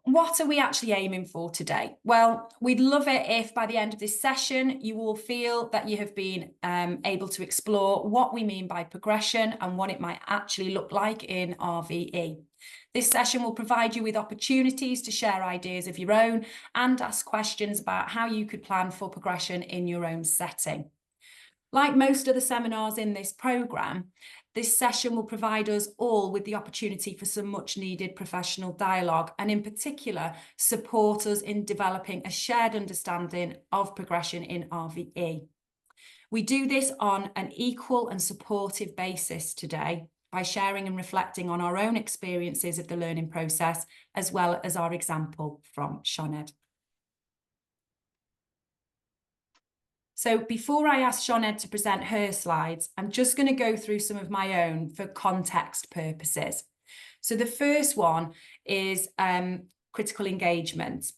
what are we actually aiming for today? Well, we'd love it if by the end of this session, you all feel that you have been able to explore what we mean by progression and what it might actually look like in RVE. This session will provide you with opportunities to share ideas of your own and ask questions about how you could plan for progression in your own setting. Like most of the seminars in this programme, this session will provide us all with the opportunity for some much needed professional dialogue and in particular support us in developing a shared understanding of progression in RVE. We do this on an equal and supportive basis today by sharing and reflecting on our own experiences of the learning process as well as our example from Sioned. So before I ask Sioned to present her slides, I'm just going to go through some of my own for context purposes. So the first one is critical engagement.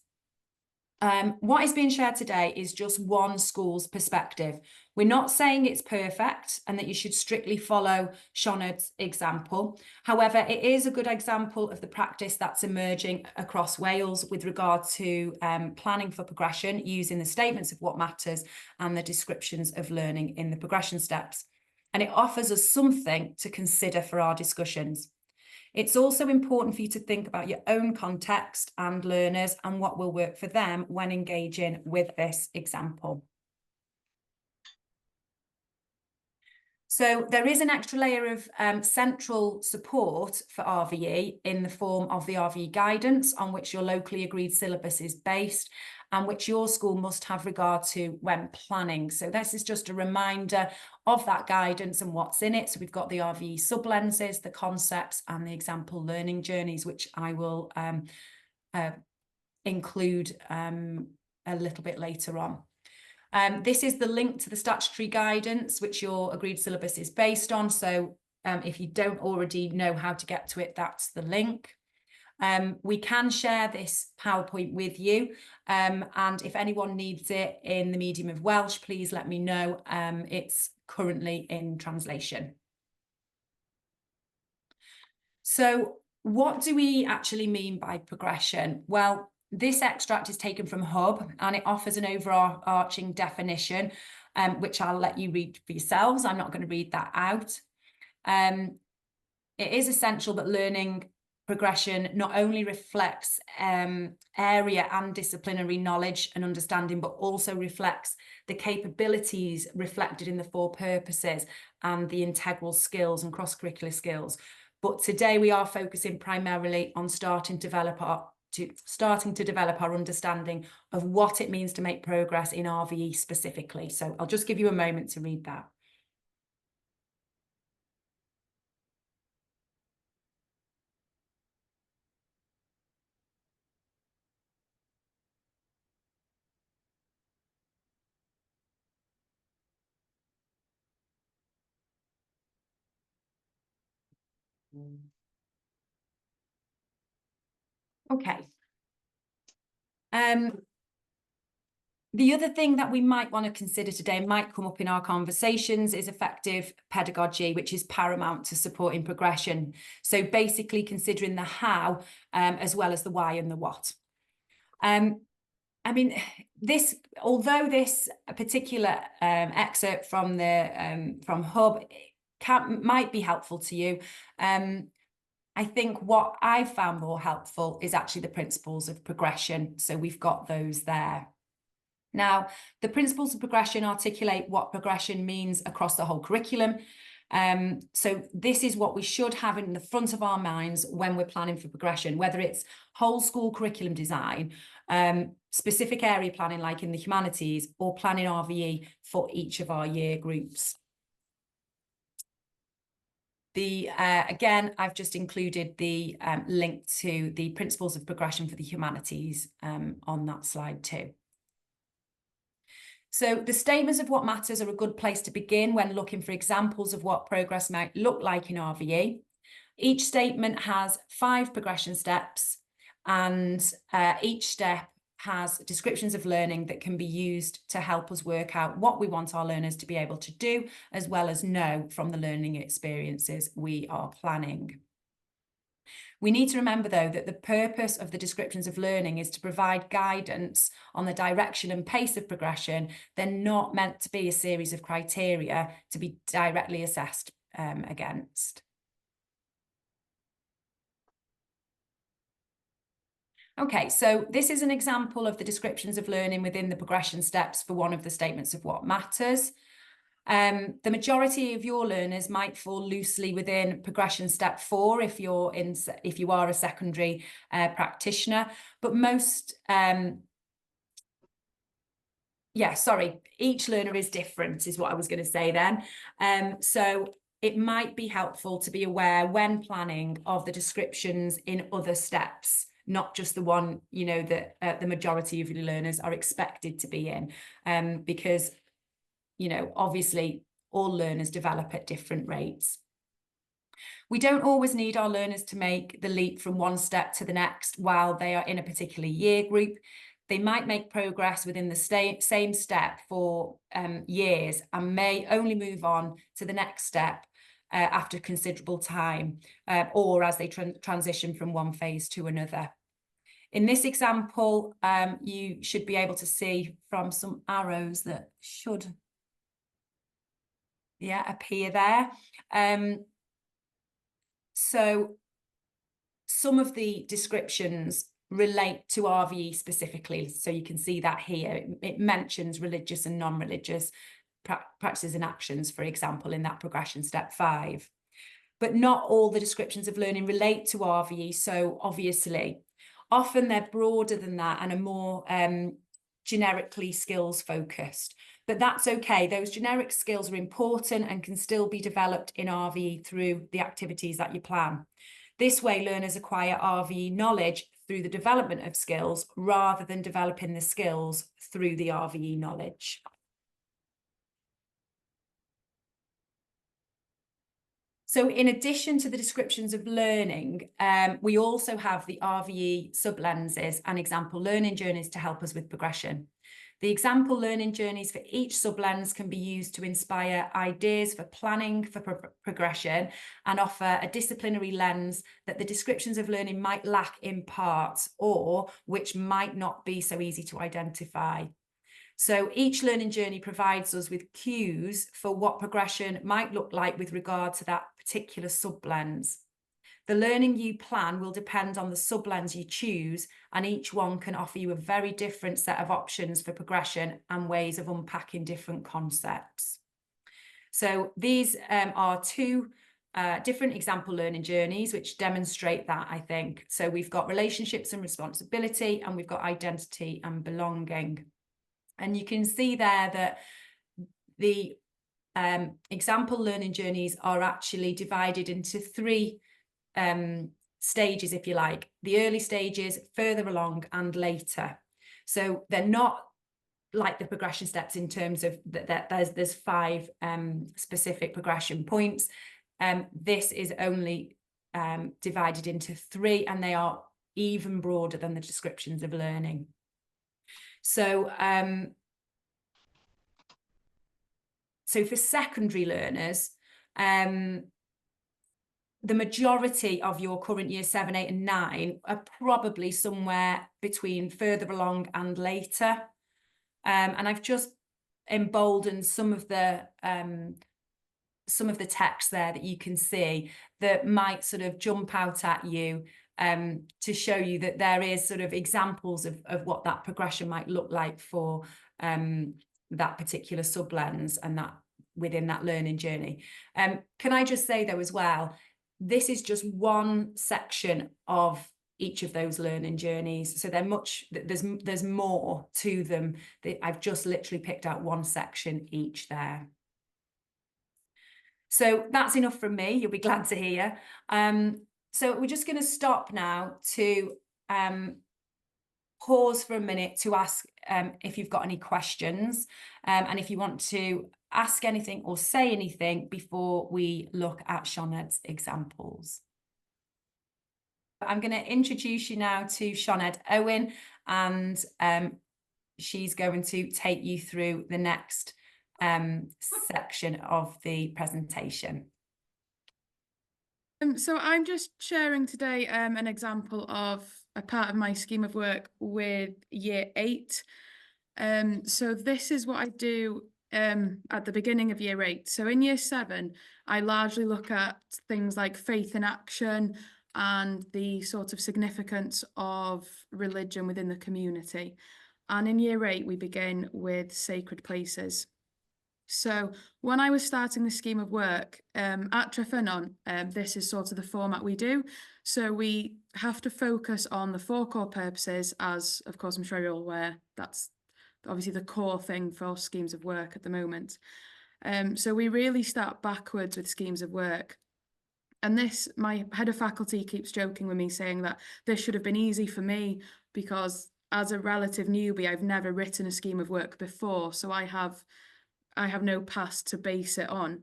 What is being shared today is just one school's perspective. We're not saying it's perfect and that you should strictly follow Sioned's example. However, it is a good example of the practice that's emerging across Wales with regard to planning for progression using the statements of what matters and the descriptions of learning in the progression steps. And it offers us something to consider for our discussions. It's also important for you to think about your own context and learners and what will work for them when engaging with this example. So there is an extra layer of central support for RVE in the form of the RVE guidance on which your locally agreed syllabus is based and which your school must have regard to when planning. So this is just a reminder of that guidance and what's in it. So we've got the RVE sub-lenses, the concepts and the example learning journeys, which I will include a little bit later on. This is the link to the statutory guidance, which your agreed syllabus is based on. So if you don't already know how to get to it, that's the link. We can share this PowerPoint with you. And if anyone needs it in the medium of Welsh, please let me know. It's currently in translation. So what do we actually mean by progression? Well, this extract is taken from Hub and it offers an overarching definition, which I'll let you read for yourselves. I'm not going to read that out. It is essential that learning progression not only reflects area and disciplinary knowledge and understanding, but also reflects the capabilities reflected in the 4 purposes and the integral skills and cross-curricular skills. But today we are focusing primarily on starting to develop our understanding of what it means to make progress in RVE specifically. So I'll just give you a moment to read that. Okay. The other thing that we might want to consider today, might come up in our conversations, is effective pedagogy, which is paramount to supporting progression. So basically considering the how as well as the why and the what. I mean, although this particular excerpt from the from Hub might be helpful to you, I think what I found more helpful is actually the principles of progression. So we've got those there. Now, the principles of progression articulate what progression means across the whole curriculum. So this is what we should have in the front of our minds when we're planning for progression, whether it's whole school curriculum design, specific area planning like in the humanities, or planning RVE for each of our year groups. Again, I've just included the link to the principles of progression for the humanities on that slide too. So the statements of what matters are a good place to begin when looking for examples of what progress might look like in RVE. Each statement has 5 progression steps, and each step has descriptions of learning that can be used to help us work out what we want our learners to be able to do, as well as know from the learning experiences we are planning. We need to remember, though, that the purpose of the descriptions of learning is to provide guidance on the direction and pace of progression. They're not meant to be a series of criteria to be directly assessed against. Okay, so this is an example of the descriptions of learning within the progression steps for one of the statements of what matters. The majority of your learners might fall loosely within progression step 4 if you are a secondary practitioner, but most each learner is different, is what I was going to say then. So it might be helpful to be aware when planning of the descriptions in other steps, not just the one, you know, that the majority of your learners are expected to be in, because, you know, obviously all learners develop at different rates. We don't always need our learners to make the leap from one step to the next while they are in a particular year group. They might make progress within the same step for years and may only move on to the next step after considerable time, or as they transition from one phase to another. In this example, you should be able to see from some arrows that should appear there. So some of the descriptions relate to RVE specifically. So you can see that here. It mentions religious and non-religious practices and actions, for example, in that progression step 5. But not all the descriptions of learning relate to RVE. So obviously, often they're broader than that and are more generically skills focused. But that's okay. Those generic skills are important and can still be developed in RVE through the activities that you plan. This way, learners acquire RVE knowledge through the development of skills rather than developing the skills through the RVE knowledge. So in addition to the descriptions of learning, we also have the RVE sublenses and example learning journeys to help us with progression. The example learning journeys for each sublens can be used to inspire ideas for planning for progression and offer a disciplinary lens that the descriptions of learning might lack in parts, or which might not be so easy to identify. So each learning journey provides us with cues for what progression might look like with regard to that particular sublens. The learning you plan will depend on the sublens you choose, and each one can offer you a very different set of options for progression and ways of unpacking different concepts. So these are two different example learning journeys which demonstrate that, I think. So we've got relationships and responsibility, and we've got identity and belonging. And you can see there that the example learning journeys are actually divided into 3 stages, if you like. The early stages, further along, and later. So they're not like the progression steps in terms of that there's 5 specific progression points. This is only divided into 3, and they are even broader than the descriptions of learning. So so for secondary learners, the majority of your current year 7, 8 and 9 are probably somewhere between further along and later. And I've just emboldened some of the text there that you can see that might sort of jump out at you to show you that there is sort of examples of what that progression might look like for that particular sublens and that within that learning journey. Can I just say though as well, this is just one section of each of those learning journeys. So there's more to them. I've just literally picked out one section each there. So that's enough from me. You'll be glad to hear. So we're just going to stop now to pause for a minute to ask if you've got any questions, and if you want to ask anything or say anything before we look at Sioned's examples. I'm going to introduce you now to Sioned Owen, and she's going to take you through the next section of the presentation. So I'm just sharing today an example of a part of my scheme of work with year 8. So this is what I do at the beginning of year 8. So in year 7, I largely look at things like faith in action and the sort of significance of religion within the community. And in year 8, we begin with sacred places. So when I was starting the scheme of work at Tryfynon, this is sort of the format we do. So we have to focus on the 4 core purposes, as of course I'm sure you're all aware. That's obviously the core thing for schemes of work at the moment. So we really start backwards with schemes of work. And this, my head of faculty keeps joking with me, saying that this should have been easy for me because as a relative newbie, I've never written a scheme of work before. So I have no past to base it on.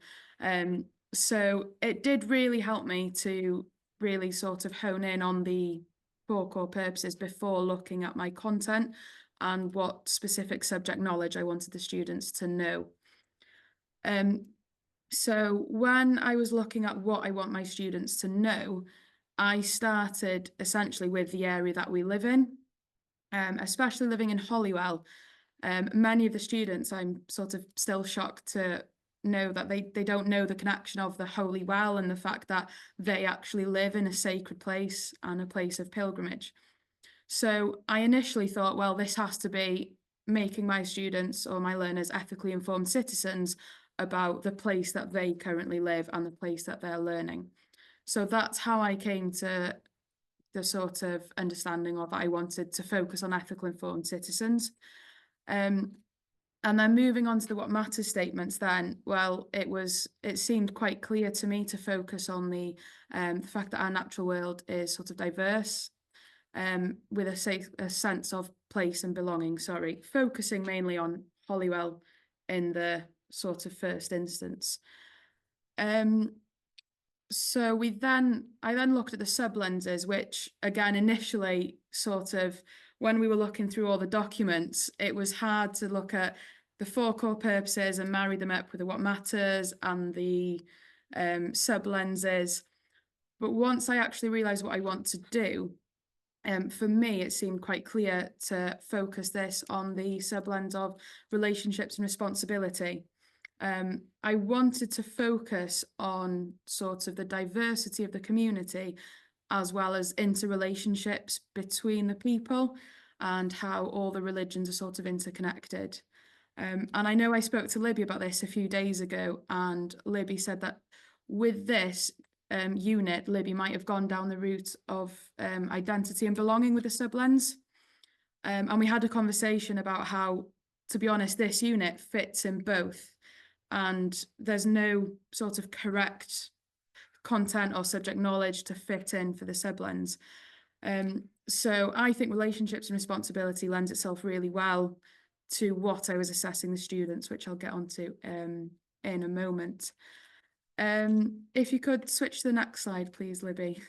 So it did really help me to really sort of hone in on the 4 core purposes before looking at my content and what specific subject knowledge I wanted the students to know. So when I was looking at what I want my students to know, I started essentially with the area that we live in, especially living in Holywell. Many of the students, I'm sort of still shocked to know that they don't know the connection of the Holy Well and the fact that they actually live in a sacred place and a place of pilgrimage. So I initially thought, well, this has to be making my students or my learners ethically informed citizens about the place that they currently live and the place that they're learning. So that's how I came to the sort of understanding of I wanted to focus on ethical informed citizens. Um, and then moving on to the what matters statements, then, well, it seemed quite clear to me to focus on the fact that our natural world is sort of diverse, with a sense of place and belonging, focusing mainly on Holywell in the sort of first instance. So I then looked at the sub lenses, which again, initially sort of when we were looking through all the documents, it was hard to look at the 4 core purposes and marry them up with the what matters and the sub lenses. But once I actually realized what I want to do, for me, it seemed quite clear to focus this on the sub lens of relationships and responsibility. I wanted to focus on sort of the diversity of the community as well as interrelationships between the people and how all the religions are sort of interconnected. And I know I spoke to Libby about this a few days ago, and Libby said that with this unit, Libby might have gone down the route of identity and belonging with the sublens. And we had a conversation about how, to be honest, this unit fits in both. And there's no sort of correct content or subject knowledge to fit in for the sublens. So I think relationships and responsibility lends itself really well to what I was assessing the students, which I'll get onto in a moment. If you could switch to the next slide, please, Libby.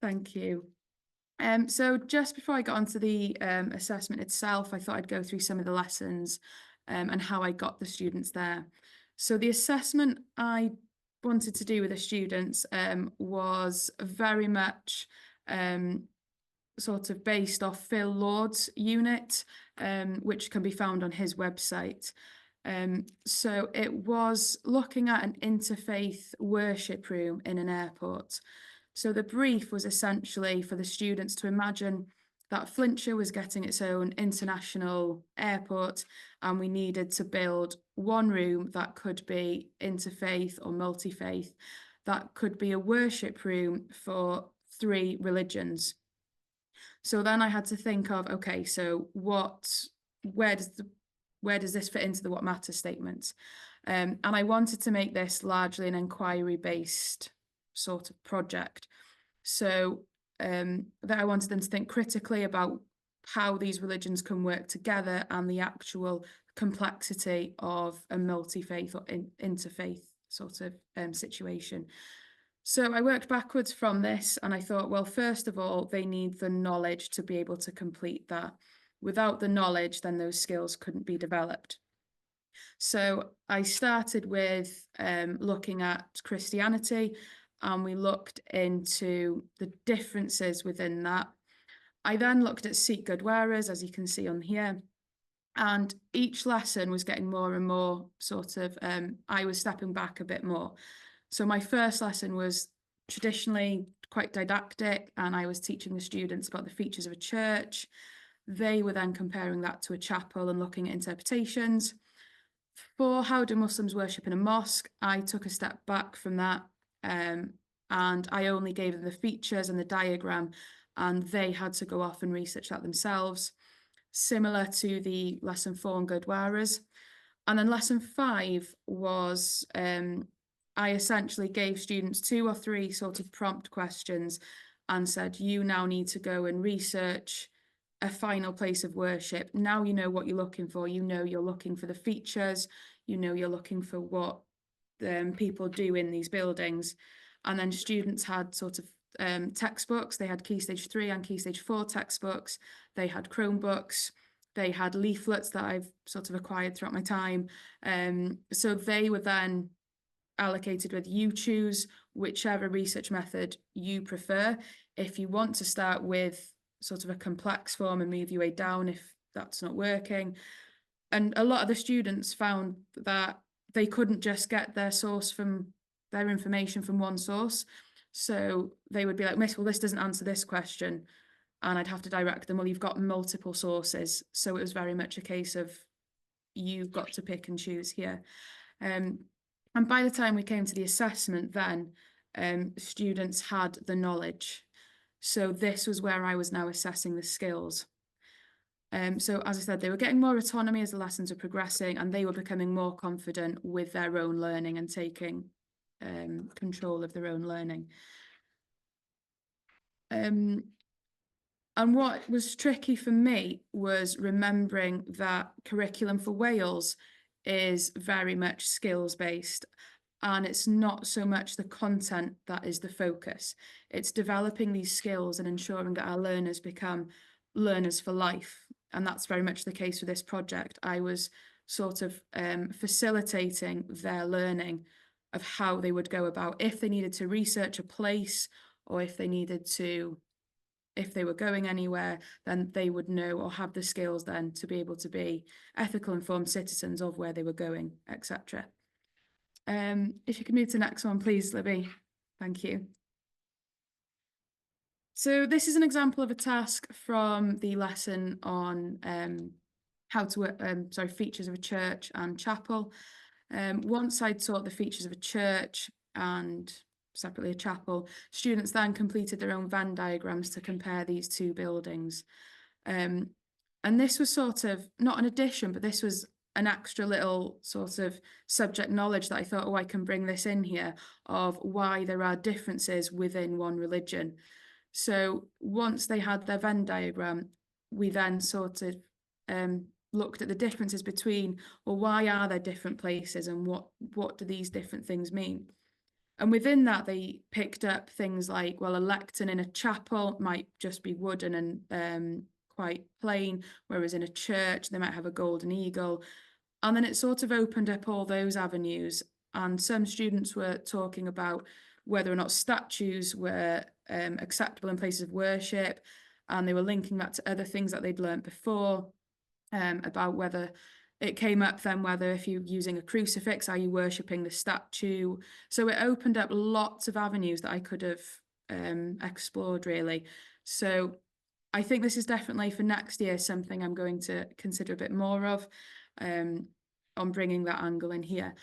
Thank you. So just before I got onto the assessment itself, I thought I'd go through some of the lessons and how I got the students there. So the assessment I wanted to do with the students was very much sort of based off Phil Lord's unit, which can be found on his website. So it was looking at an interfaith worship room in an airport. So the brief was essentially for the students to imagine that Flintshire was getting its own international airport, and we needed to build one room that could be interfaith or multi-faith, that could be a worship room for 3 religions. So then I had to think of, okay, so where does this fit into the what matters statement? And I wanted to make this largely an inquiry-based sort of project. So that I wanted them to think critically about how these religions can work together and the actual complexity of a multi-faith or interfaith sort of situation. So I worked backwards from this and I thought, well, first of all, they need the knowledge to be able to complete that. Without the knowledge, then those skills couldn't be developed. So I started with looking at Christianity, and we looked into the differences within that. I then looked at seek good wearers, as you can see on here. And each lesson was getting more and more sort of, I was stepping back a bit more. So my first lesson was traditionally quite didactic, and I was teaching the students about the features of a church. They were then comparing that to a chapel and looking at interpretations. For how do Muslims worship in a mosque, I took a step back from that, and I only gave them the features and the diagram, and they had to go off and research that themselves, similar to the lesson 4 on good wearers. And then lesson 5 was I essentially gave students 2 or 3 sort of prompt questions and said, you now need to go and research a final place of worship. Now you know what you're looking for. You know you're looking for the features. You know you're looking for what people do in these buildings. And then students had sort of textbooks. They had Key Stage 3 and Key Stage 4 textbooks. They had Chromebooks. They had leaflets that I've sort of acquired throughout my time. So they were then allocated with, you choose whichever research method you prefer. If you want to start with sort of a complex form and move your way down if that's not working. And a lot of the students found that they couldn't just get their information from one source. So they would be like, Miss, well, this doesn't answer this question. And I'd have to direct them, well, you've got multiple sources. So it was very much a case of, you've got to pick and choose here. And by the time we came to the assessment then, students had the knowledge. So this was where I was now assessing the skills. So as I said, they were getting more autonomy as the lessons were progressing, and they were becoming more confident with their own learning and taking control of their own learning. And what was tricky for me was remembering that curriculum for Wales is very much skills-based, and it's not so much the content that is the focus. It's developing these skills and ensuring that our learners become learners for life. And that's very much the case with this project. I was sort of facilitating their learning of how they would go about, if they needed to research a place, or if they were going anywhere, then they would know or have the skills then to be able to be ethical, informed citizens of where they were going, etc. If you could move to the next one, please, Libby. Thank you. So this is an example of a task from the lesson on features of a church and chapel. Once I'd taught the features of a church and separately a chapel, students then completed their own Venn diagrams to compare these two buildings. And this was sort of not an addition, but this was an extra little sort of subject knowledge that I thought, oh, I can bring this in here, of why there are differences within one religion. So once they had their Venn diagram, we then sort of looked at the differences between, well, why are there different places, and what do these different things mean? And within that, they picked up things like, well, a lectern in a chapel might just be wooden and quite plain, whereas in a church, they might have a golden eagle. And then it sort of opened up all those avenues. And some students were talking about whether or not statues were acceptable in places of worship. And they were linking that to other things that they'd learnt before, about whether it came up then whether if you're using a crucifix, are you worshipping the statue? So it opened up lots of avenues that I could have explored, really. So I think this is definitely for next year something I'm going to consider a bit more of, on bringing that angle in here.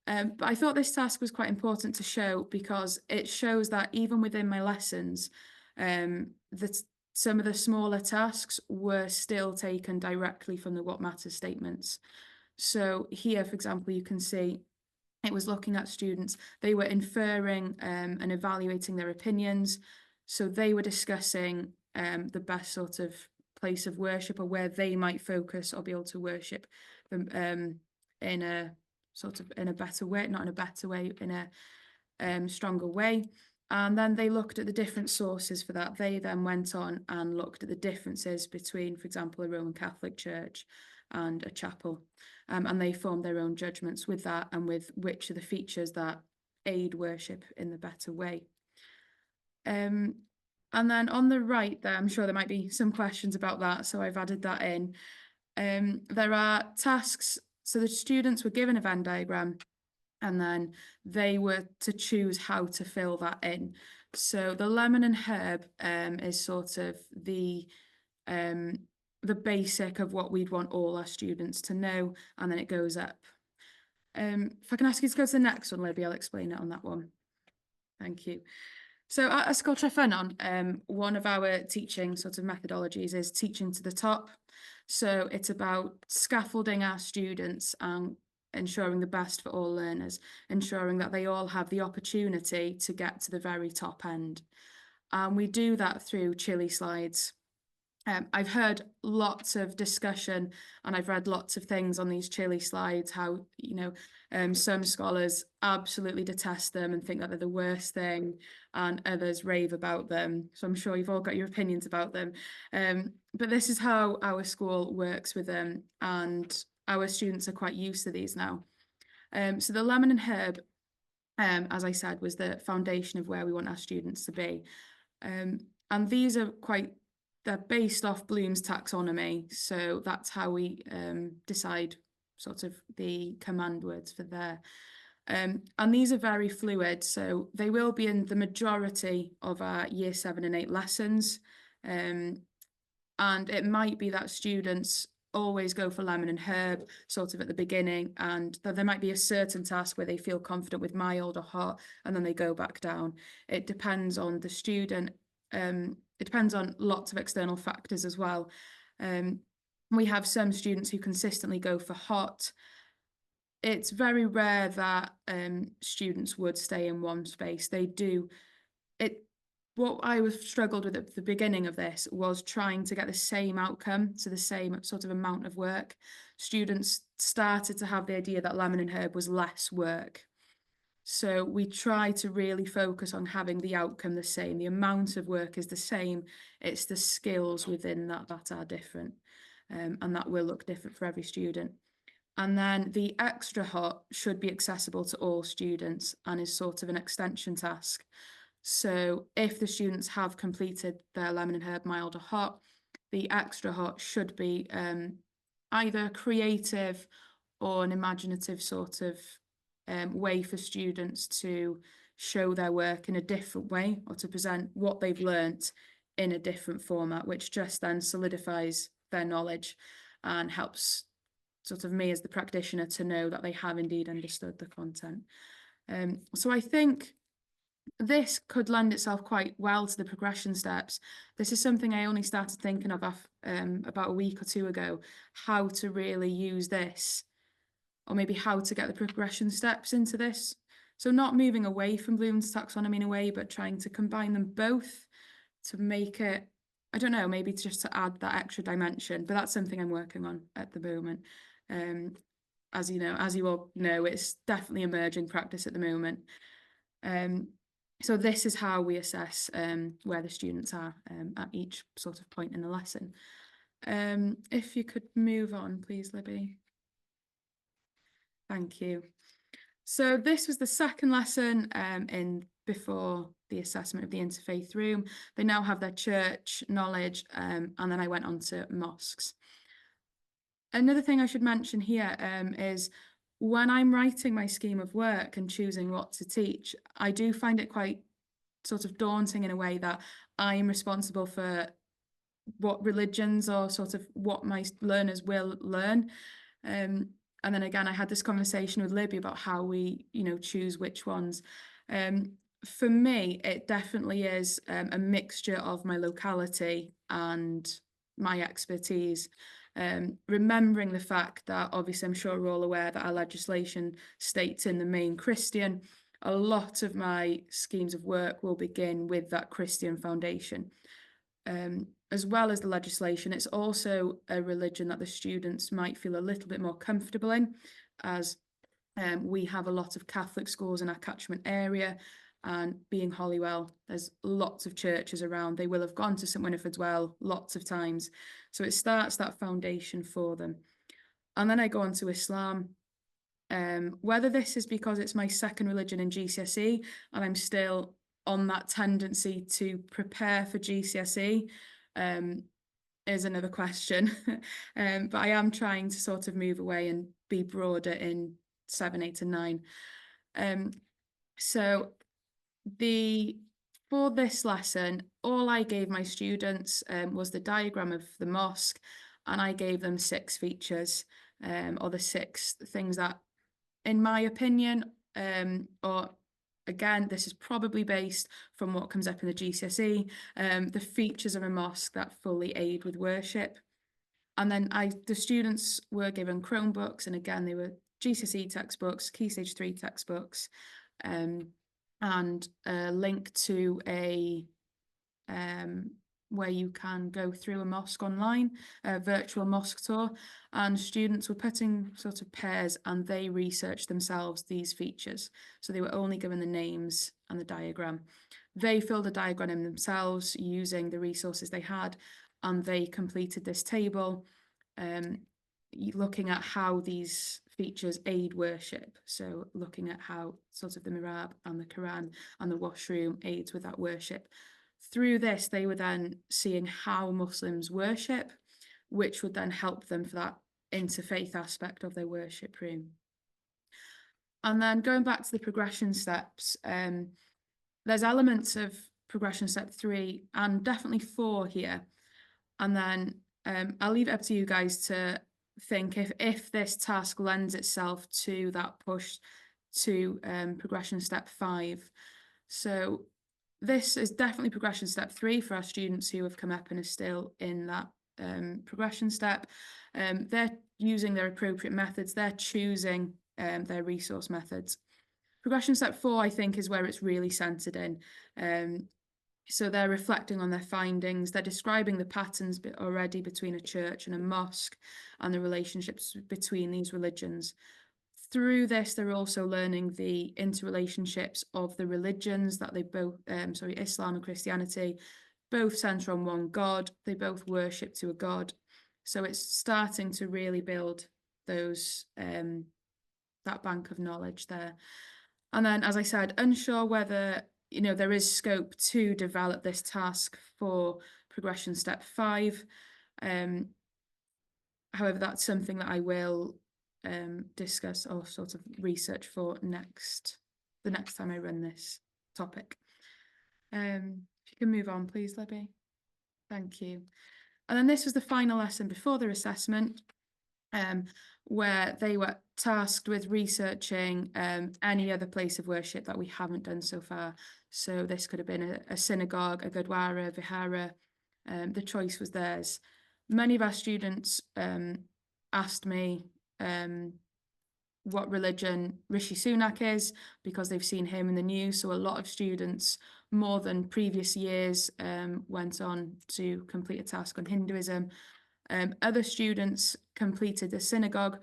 But I thought this task was quite important to show, because it shows that even within my lessons, that some of the smaller tasks were still taken directly from the What Matters statements. So here, for example, you can see it was looking at students. They were inferring and evaluating their opinions. So they were discussing the best sort of place of worship, or where they might focus or be able to worship in a sort of in a better way, not in a better way, in a stronger way. And then they looked at the different sources for that. They then went on and looked at the differences between, for example, a Roman Catholic church and a chapel. and they form their own judgments with that and with which are the features that aid worship in the better way. And then on the right there, I'm sure there might be some questions about that, so I've added that in. There are tasks, so the students were given a Venn diagram and then they were to choose how to fill that in. So the lemon and herb is sort of the basic of what we'd want all our students to know, and then it goes up. If I can ask you to go to the next one, Libby, I'll explain it on that one. Thank you. So at Ysgol Treffynon, one of our teaching sort of methodologies is teaching to the top. So it's about scaffolding our students and ensuring the best for all learners, ensuring that they all have the opportunity to get to the very top end. And we do that through chili slides. I've heard lots of discussion and I've read lots of things on these chili slides, how, some scholars absolutely detest them and think that they're the worst thing, and others rave about them. So I'm sure you've all got your opinions about them. But this is how our school works with them, and our students are quite used to these now. So the lemon and herb, as I said, was the foundation of where we want our students to be. And these are they're based off Bloom's taxonomy. So that's how we decide sort of the command words for there. And these are very fluid. So they will be in the majority of our year 7 and 8 lessons. And it might be that students always go for lemon and herb sort of at the beginning, and that there might be a certain task where they feel confident with mild or hot, and then they go back down. It depends on the student. It depends on lots of external factors as well. We have some students who consistently go for hot. It's very rare that students would stay in one space. They do. What I was struggled with at the beginning of this was trying to get the same outcome, so the same sort of amount of work. Students started to have the idea that lemon and herb was less work. So we try to really focus on having the outcome the same. The amount of work is the same. It's the skills within that are different, and that will look different for every student. And then the extra hot should be accessible to all students and is sort of an extension task. So if the students have completed their lemon and herb mild or hot, the extra hot should be either creative or an imaginative sort of way for students to show their work in a different way, or to present what they've learnt in a different format, which just then solidifies their knowledge and helps sort of me as the practitioner to know that they have indeed understood the content. So I think this could lend itself quite well to the progression steps. This is something I only started thinking of about a week or two ago, how to really use this, or maybe how to get the progression steps into this. So not moving away from Bloom's taxonomy in a way, but trying to combine them both to make it, I don't know, maybe just to add that extra dimension. But that's something I'm working on at the moment. As you all know, it's definitely emerging practice at the moment. So this is how we assess where the students are at each sort of point in the lesson. If you could move on, please, Libby. Thank you. So this was the second lesson before the assessment of the interfaith room. They now have their church knowledge, and then I went on to mosques. Another thing I should mention here is when I'm writing my scheme of work and choosing what to teach, I do find it quite sort of daunting in a way that I'm responsible for what religions or sort of what my learners will learn. And then again, I had this conversation with Libby about how we, choose which ones. For me, it definitely is a mixture of my locality and my expertise. Remembering the fact that obviously I'm sure we're all aware that our legislation states in the main Christian, a lot of my schemes of work will begin with that Christian foundation. As well as the legislation, it's also a religion that the students might feel a little bit more comfortable in, as we have a lot of Catholic schools in our catchment area, and being Holywell, there's lots of churches around. They will have gone to St Winifred's Well lots of times. So it starts that foundation for them. And then I go on to Islam. Whether this is because it's my second religion in GCSE and I'm still on that tendency to prepare for GCSE is another question. But I am trying to sort of move away and be broader in 7, 8 and 9. So for this lesson, all I gave my students was the diagram of the mosque, and I gave them 6 features, or the 6 things that, in my opinion, or again, this is probably based from what comes up in the GCSE, the features of a mosque that fully aid with worship. And then the students were given Chromebooks, and again, they were GCSE textbooks, Key Stage 3 textbooks, and a link to where you can go through a mosque online, a virtual mosque tour, and students were put in sort of pairs and they researched themselves these features. So they were only given the names and the diagram. They filled a diagram in themselves using the resources they had, and they completed this table looking at how these features aid worship. So looking at how sort of the mihrab and the Quran and the washroom aids with that worship. Through this, they were then seeing how Muslims worship, which would then help them for that interfaith aspect of their worship room. And then going back to the progression steps, there's elements of progression step 3 and definitely 4 here. And then I'll leave it up to you guys to think if this task lends itself to that push to progression step 5. So this is definitely progression step 3 for our students who have come up and are still in that progression step. They're using their appropriate methods. They're choosing their resource methods. Progression step 4, I think, is where it's really centered in. So they're reflecting on their findings. They're describing the patterns already between a church and a mosque and the relationships between these religions. Through this, they're also learning the interrelationships of the religions that they both, Islam and Christianity, both center on one God. They both worship to a God. So it's starting to really build those, that bank of knowledge there. And then, as I said, unsure whether, there is scope to develop this task for progression step 5. However, that's something that I will discuss or sort of research for the next time I run this topic. If you can move on, please, Libby. Thank you. And then this was the final lesson before their assessment, where they were tasked with researching any other place of worship that we haven't done so far. So this could have been a synagogue, a gurdwara, vihara. The choice was theirs. Many of our students asked me what religion Rishi Sunak is, because they've seen him in the news. So a lot of students, more than previous years, went on to complete a task on Hinduism. Other students completed the synagogue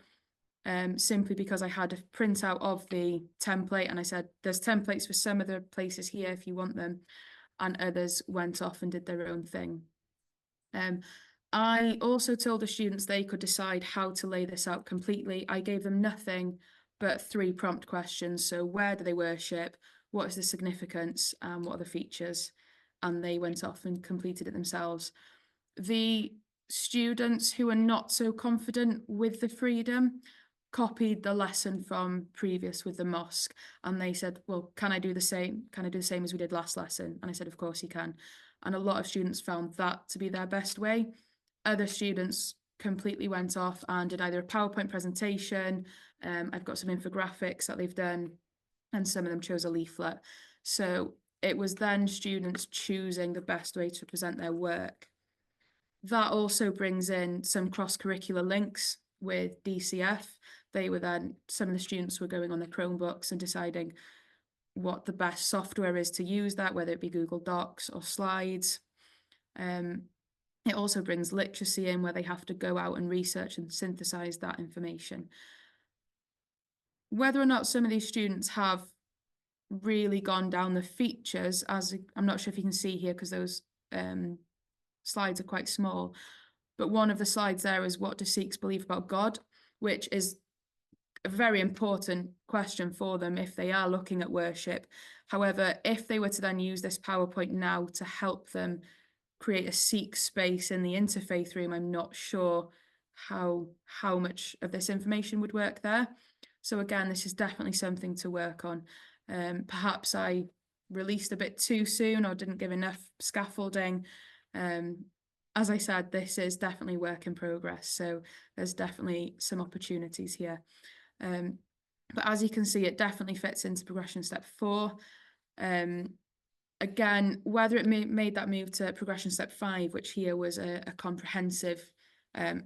simply because I had a printout of the template, and I said, there's templates for some of the places here if you want them, and others went off and did their own thing. I also told the students they could decide how to lay this out completely. I gave them nothing but 3 prompt questions. So where do they worship? What is the significance? And what are the features? And they went off and completed it themselves. The students who are not so confident with the freedom copied the lesson from previous with the mosque, and they said, well, can I do the same? Can I do the same as we did last lesson? And I said, of course you can. And a lot of students found that to be their best way. Other students completely went off and did either a PowerPoint presentation. I've got some infographics that they've done, and some of them chose a leaflet. So it was then students choosing the best way to present their work. That also brings in some cross-curricular links with DCF. Some of the students were going on their Chromebooks and deciding what the best software is to use that, whether it be Google Docs or Slides. It also brings literacy in, where they have to go out and research and synthesize that information. Whether or not some of these students have really gone down the features, as I'm not sure if you can see here because those slides are quite small, but one of the slides there is, what do Sikhs believe about God? which is a very important question for them if they are looking at worship. However, if they were to then use this PowerPoint now to help them create a seek space in the interfaith room, I'm not sure how much of this information would work there. So again, this is definitely something to work on. Perhaps I released a bit too soon or didn't give enough scaffolding. As I said, this is definitely work in progress, so there's definitely some opportunities here. But as you can see, it definitely fits into progression step 4. Again, whether it made that move to progression step 5, which here was a comprehensive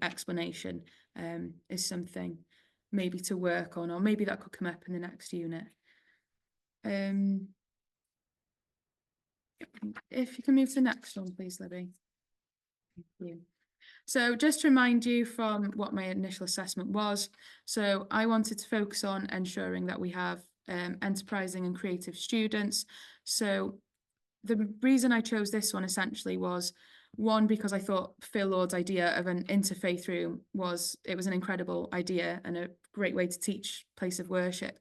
explanation, is something maybe to work on, or maybe that could come up in the next unit. If you can move to the next one, please, Libby. Thank you. So just to remind you from what my initial assessment was, so I wanted to focus on ensuring that we have enterprising and creative students. So the reason I chose this one essentially was, one, because I thought Phil Lord's idea of an interfaith room was an incredible idea and a great way to teach place of worship.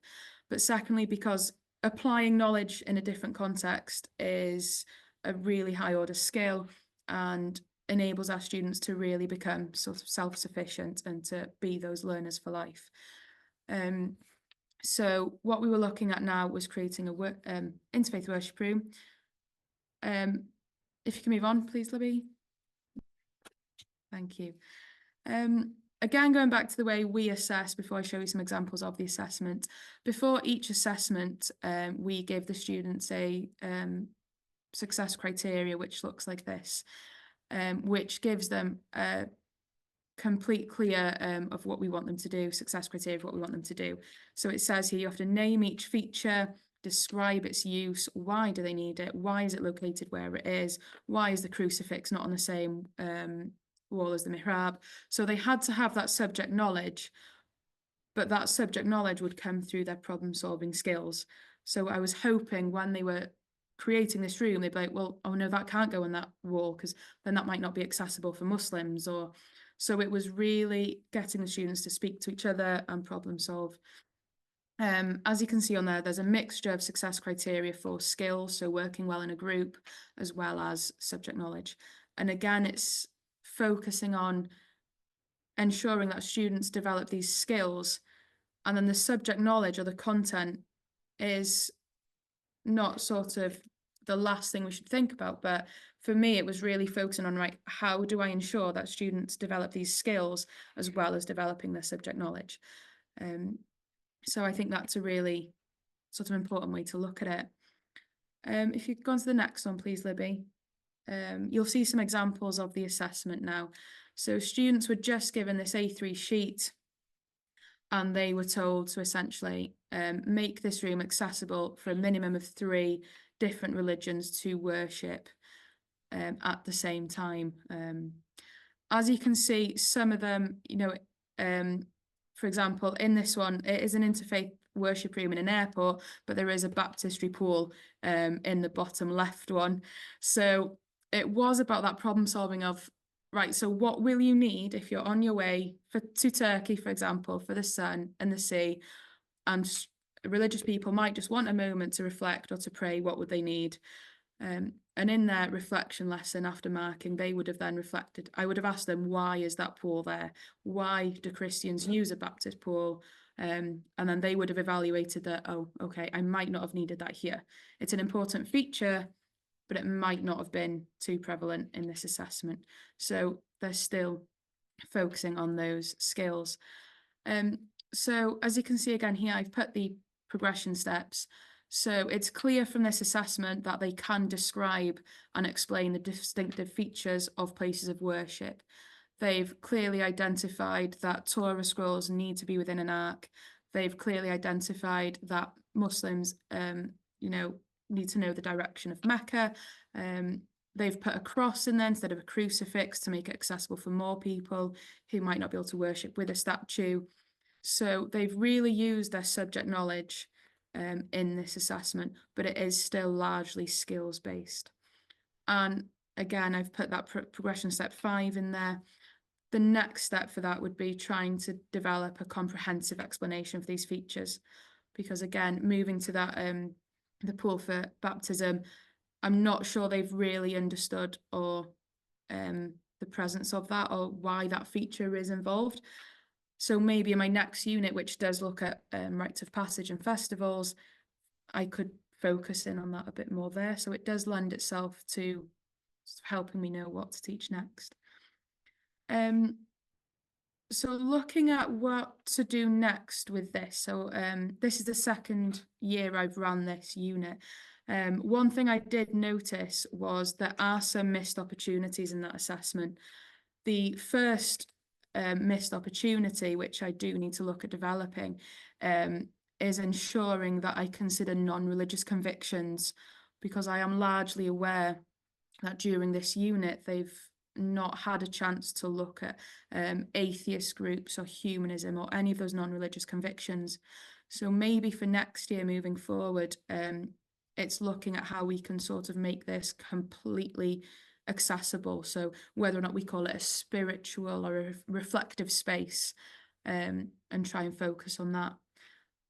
But secondly, because applying knowledge in a different context is a really high order skill and enables our students to really become sort of self-sufficient and to be those learners for life. So what we were looking at now was creating a interfaith worship room. If you can move on, please, Libby. Thank you. Again, going back to the way we assess, before I show you some examples of the assessment, before each assessment, we give the students a success criteria, which looks like this, which gives them a complete clear of what we want them to do, success criteria of what we want them to do. So it says here you have to name each feature, describe its use, why do they need it, why is it located where it is, why is the crucifix not on the same wall as the mihrab. So they had to have that subject knowledge, but that subject knowledge would come through their problem solving skills. So I was hoping when they were creating this room, they'd be like, well, oh no, that can't go on that wall because then that might not be accessible for Muslims. Or so it was really getting the students to speak to each other and problem solve. As you can see on there, there's a mixture of success criteria for skills, so working well in a group, as well as subject knowledge. And again, it's focusing on ensuring that students develop these skills, and then the subject knowledge or the content is not sort of the last thing we should think about. But for me, it was really focusing on, right, how do I ensure that students develop these skills as well as developing their subject knowledge? So I think that's a really sort of important way to look at it. If you go on to the next one, please, Libby. You'll see some examples of the assessment now. So students were just given this A3 sheet and they were told to essentially make this room accessible for a minimum of 3 different religions to worship at the same time. As you can see, some of them, for example, in this one, it is an interfaith worship room in an airport, but there is a baptistry pool in the bottom left one. So it was about that problem solving of, right, so what will you need if you're on your way to Turkey, for example, for the sun and the sea, and religious people might just want a moment to reflect or to pray, what would they need? And in their reflection lesson after marking, they would have then reflected. I would have asked them, why is that pool there? Why do Christians use a Baptist pool? And then they would have evaluated that, oh, okay, I might not have needed that here. It's an important feature, but it might not have been too prevalent in this assessment. So they're still focusing on those skills. So as you can see again here, I've put the progression steps. So it's clear from this assessment that they can describe and explain the distinctive features of places of worship. They've clearly identified that Torah scrolls need to be within an ark. They've clearly identified that Muslims, need to know the direction of Mecca. They've put a cross in there instead of a crucifix to make it accessible for more people who might not be able to worship with a statue. So they've really used their subject knowledge in this assessment, but it is still largely skills based. And again, I've put that progression step 5 in there. the next step for that would be trying to develop a comprehensive explanation for these features, because again, moving to that the pool for baptism, I'm not sure they've really understood or the presence of that or why that feature is involved. So maybe in my next unit, which does look at rites of passage and festivals, I could focus in on that a bit more there. So it does lend itself to helping me know what to teach next. So looking at what to do next with this. So this is the second year I've run this unit. One thing I did notice was there are some missed opportunities in that assessment. The first missed opportunity, which I do need to look at developing, is ensuring that I consider non-religious convictions, because I am largely aware that during this unit they've not had a chance to look at atheist groups or humanism or any of those non-religious convictions. So maybe for next year moving forward, it's looking at how we can sort of make this completely accessible. So whether or not we call it a spiritual or a reflective space, and try and focus on that.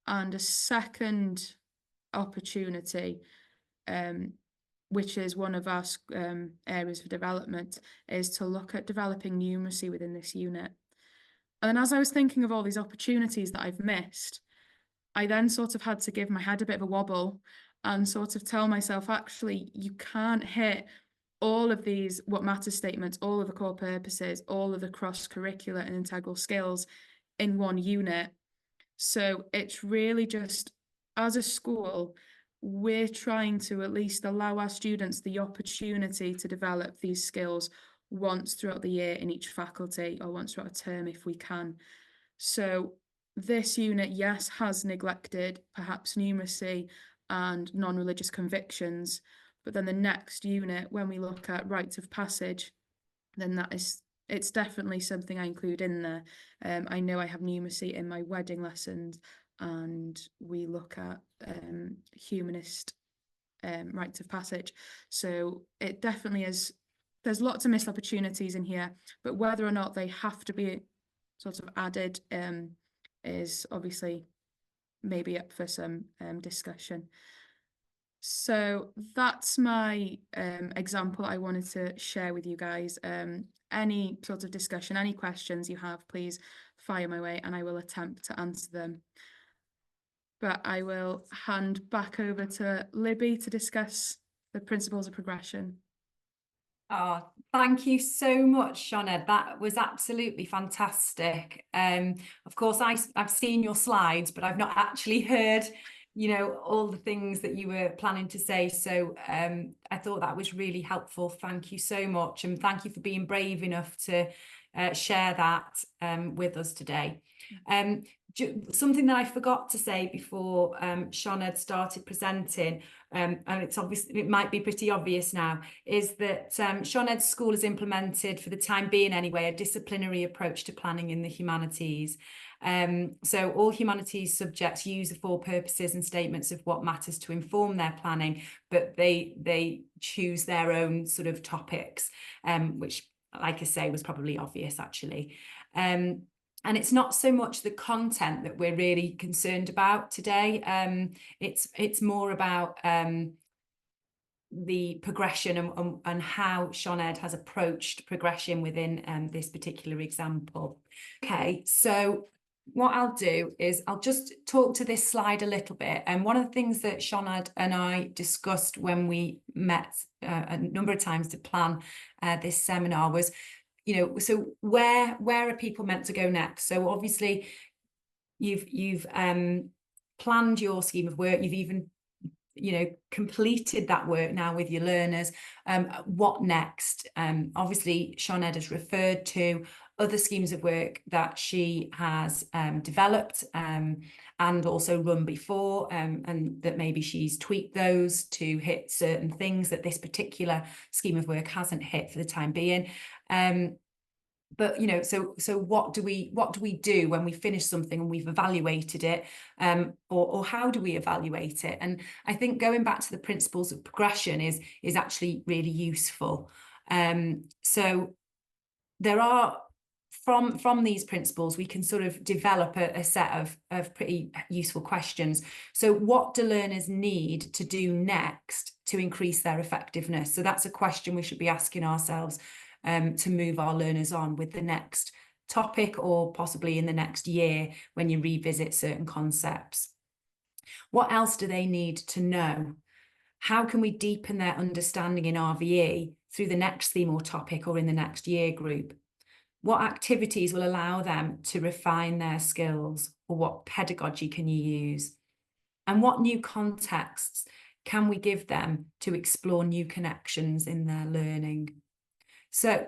And a second opportunity, which is one of our areas for development, is to look at developing numeracy within this unit. And then as I was thinking of all these opportunities that I've missed, I then sort of had to give my head a bit of a wobble and sort of tell myself, actually, you can't hit all of these what matters statements, all of the core purposes, all of the cross-curricular and integral skills in one unit. So it's really just, as a school, we're trying to at least allow our students the opportunity to develop these skills once throughout the year in each faculty, or once throughout a term if we can. So this unit, yes, has neglected perhaps numeracy and non-religious convictions, but then the next unit, when we look at rites of passage, then it's definitely something I include in there. I know I have numeracy in my wedding lessons, and we look at humanist rites of passage. So it definitely is, there's lots of missed opportunities in here, but whether or not they have to be sort of added is obviously maybe up for some discussion. So that's my example I wanted to share with you guys. Any sort of discussion, any questions you have, please fire my way and I will attempt to answer them. But I will hand back over to Libby to discuss the principles of progression. Oh, thank you so much, Sioned. That was absolutely fantastic. Of course, I've seen your slides, but I've not actually heard, you know, all the things that you were planning to say. So I thought that was really helpful. Thank you so much. And thank you for being brave enough to share that with us today. Something that I forgot to say before Sioned started presenting, and it's obviously, it might be pretty obvious now, is that Sioned's school has implemented, for the time being anyway, a disciplinary approach to planning in the humanities. So all humanities subjects use the 4 purposes and statements of what matters to inform their planning, but they choose their own sort of topics, which, like I say, was probably obvious actually. And it's not so much the content that we're really concerned about today. It's more about the progression and how Sioned has approached progression within this particular example. Okay, so what I'll do is I'll just talk to this slide a little bit. And one of the things that Sioned and I discussed when we met a number of times to plan this seminar was, you know, so where are people meant to go next? So obviously you've planned your scheme of work, you've even, you know, completed that work now with your learners. What next? Obviously Sioned has referred to other schemes of work that she has developed and also run before, and that maybe she's tweaked those to hit certain things that this particular scheme of work hasn't hit for the time being. But you know, so what do we do when we finish something and we've evaluated it, or how do we evaluate it? And I think going back to the principles of progression is actually really useful. So there are from these principles, we can sort of develop a set of pretty useful questions. So what do learners need to do next to increase their effectiveness? So that's a question we should be asking ourselves to move our learners on with the next topic, or possibly in the next year when you revisit certain concepts. What else do they need to know? How can we deepen their understanding in RVE through the next theme or topic, or in the next year group? What activities will allow them to refine their skills, or what pedagogy can you use? And what new contexts can we give them to explore new connections in their learning? So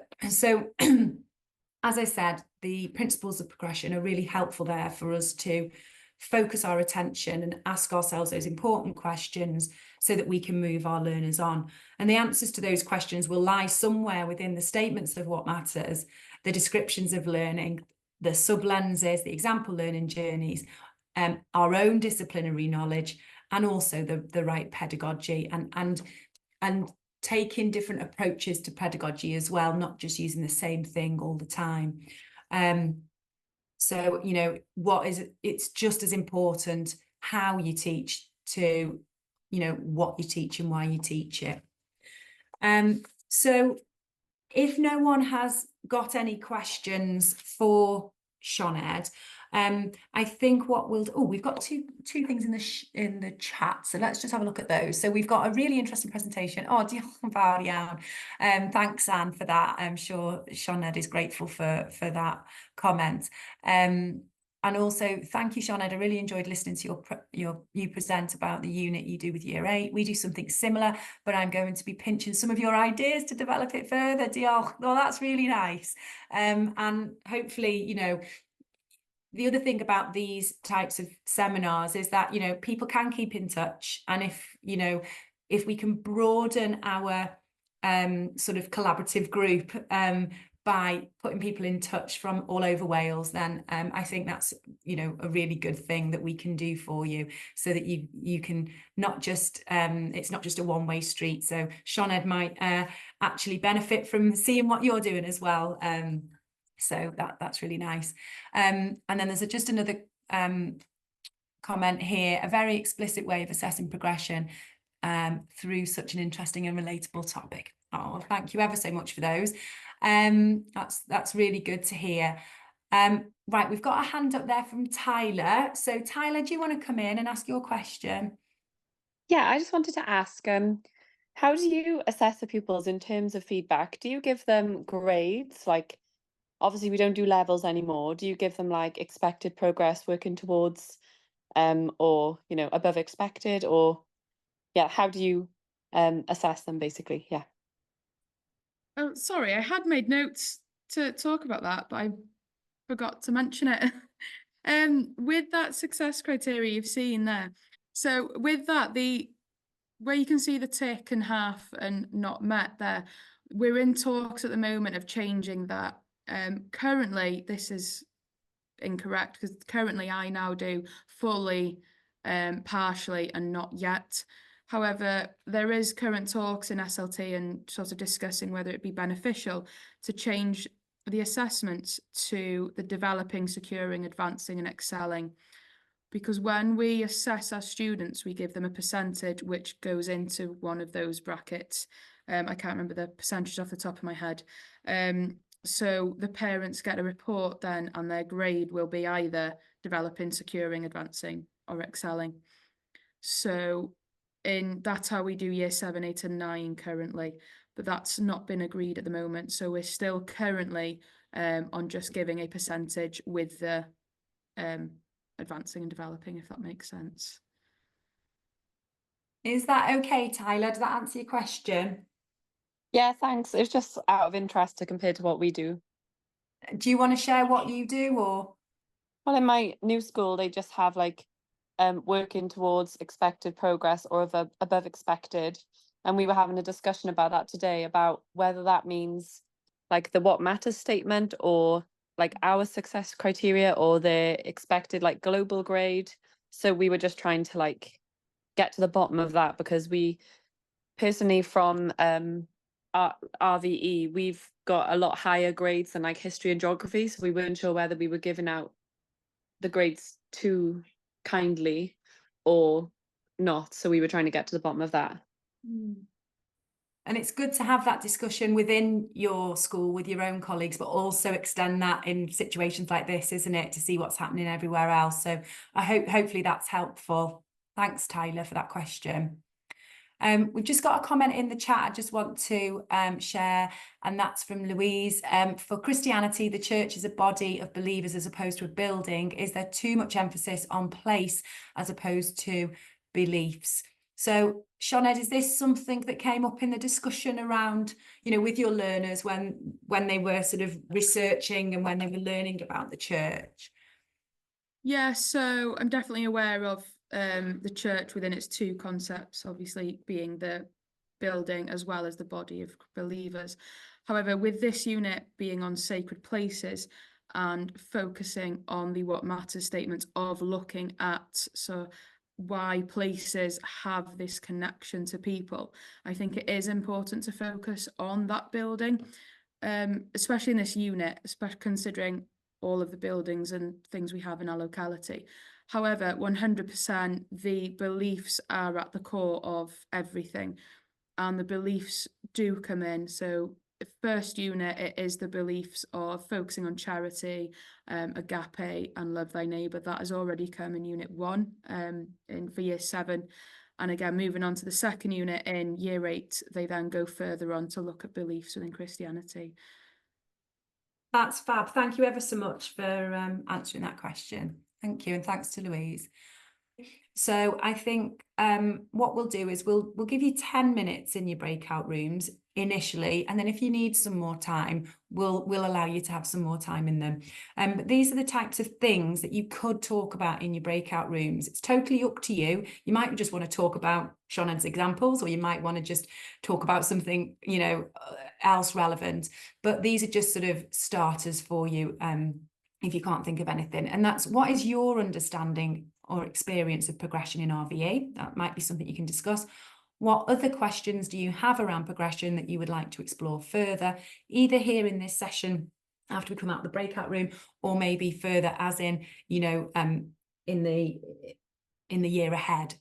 as I said, the principles of progression are really helpful there for us to focus our attention and ask ourselves those important questions so that we can move our learners on. And the answers to those questions will lie somewhere within the statements of what matters, the descriptions of learning, the sub-lenses, the example learning journeys, our own disciplinary knowledge, and also the right pedagogy, and taking different approaches to pedagogy as well, not just using the same thing all the time. So, you know, it's just as important how you teach to, you know, what you teach and why you teach it. So if no one has got any questions for Sioned, I think what we'll do, we've got two things in the chat, so let's just have a look at those. So we've got a really interesting presentation. Oh, diolch yn fawr iawn. Thanks, Anne, for that. I'm sure Sioned is grateful for that comment. And also, thank you, Sioned. I really enjoyed listening to you present about the unit you do with Year 8. We do something similar, but I'm going to be pinching some of your ideas to develop it further. Diolch. Well, that's really nice. And hopefully, you know, the other thing about these types of seminars is that, you know, people can keep in touch. And if, you know, if we can broaden our sort of collaborative group by putting people in touch from all over Wales, then I think that's, you know, a really good thing that we can do for you, so that you can not just, it's not just a one-way street. So Sioned might actually benefit from seeing what you're doing as well. So that's really nice. And then there's just another comment here: a very explicit way of assessing progression through such an interesting and relatable topic. Oh, thank you ever so much for those. That's really good to hear. Right, we've got a hand up there from Tyler. So Tyler, do you want to come in and ask your question? Yeah, I just wanted to ask, how do you assess the pupils in terms of feedback? Do you give them grades? Like, obviously we don't do levels anymore. Do you give them like expected progress working towards, or, you know, above expected, or yeah, how do you assess them basically? Yeah. Oh, sorry, I had made notes to talk about that, but I forgot to mention it. With that success criteria you've seen there, so with that, where you can see the tick and half and not met there, we're in talks at the moment of changing that. Currently, this is incorrect, because currently I now do fully, partially, and not yet. However, there is current talks in SLT and sort of discussing whether it be beneficial to change the assessments to the developing, securing, advancing, and excelling. Because when we assess our students, we give them a percentage which goes into one of those brackets. I can't remember the percentage off the top of my head. So the parents get a report then, and their grade will be either developing, securing, advancing, or excelling. So that's how we do year 7, 8, and 9 currently, but that's not been agreed at the moment. So we're still currently on just giving a percentage with the advancing and developing, if that makes sense. Is that okay, Tyler? Does that answer your question? Yeah, thanks. It's just out of interest to compare to what we do. Do you want to share what you do, or? Well, in my new school, they just have like working towards expected progress or above expected. And we were having a discussion about that today, about whether that means like the what matters statement, or like our success criteria, or the expected like global grade. So we were just trying to like get to the bottom of that, because we personally, from RVE, we've got a lot higher grades than like history and geography, so we weren't sure whether we were giving out the grades too kindly or not. So we were trying to get to the bottom of that. And it's good to have that discussion within your school with your own colleagues, but also extend that in situations like this, isn't it, to see what's happening everywhere else. So I hopefully that's helpful. Thanks, Tyler, for that question. We've just got a comment in the chat I just want to share, and that's from Louise. For Christianity, the church is a body of believers as opposed to a building. Is there too much emphasis on place as opposed to beliefs? So, Sioned, is this something that came up in the discussion around, you know, with your learners when they were sort of researching and when they were learning about the church? Yeah, so I'm definitely aware of the church within its two concepts, obviously being the building as well as the body of believers. However, with this unit being on sacred places and focusing on the what matters statements of looking at, so why places have this connection to people, I think it is important to focus on that building, especially in this unit, especially considering all of the buildings and things we have in our locality. However, 100% the beliefs are at the core of everything, and the beliefs do come in. So first unit, it is the beliefs of focusing on charity, agape, and love thy neighbour. That has already come in unit 1 for year 7. And again, moving on to the second unit in year 8, they then go further on to look at beliefs within Christianity. That's fab. Thank you ever so much for answering that question. Thank you, and thanks to Louise. So I think what we'll do is we'll give you 10 minutes in your breakout rooms initially, and then if you need some more time, we'll allow you to have some more time in them. But these are the types of things that you could talk about in your breakout rooms. It's totally up to you. You might just want to talk about Sionned's examples, or you might want to just talk about something, you know, else relevant. But these are just sort of starters for you if you can't think of anything. And that's, what is your understanding or experience of progression in RVE? That might be something you can discuss. What other questions do you have around progression that you would like to explore further, either here in this session after we come out of the breakout room, or maybe further as in, you know, in the year ahead?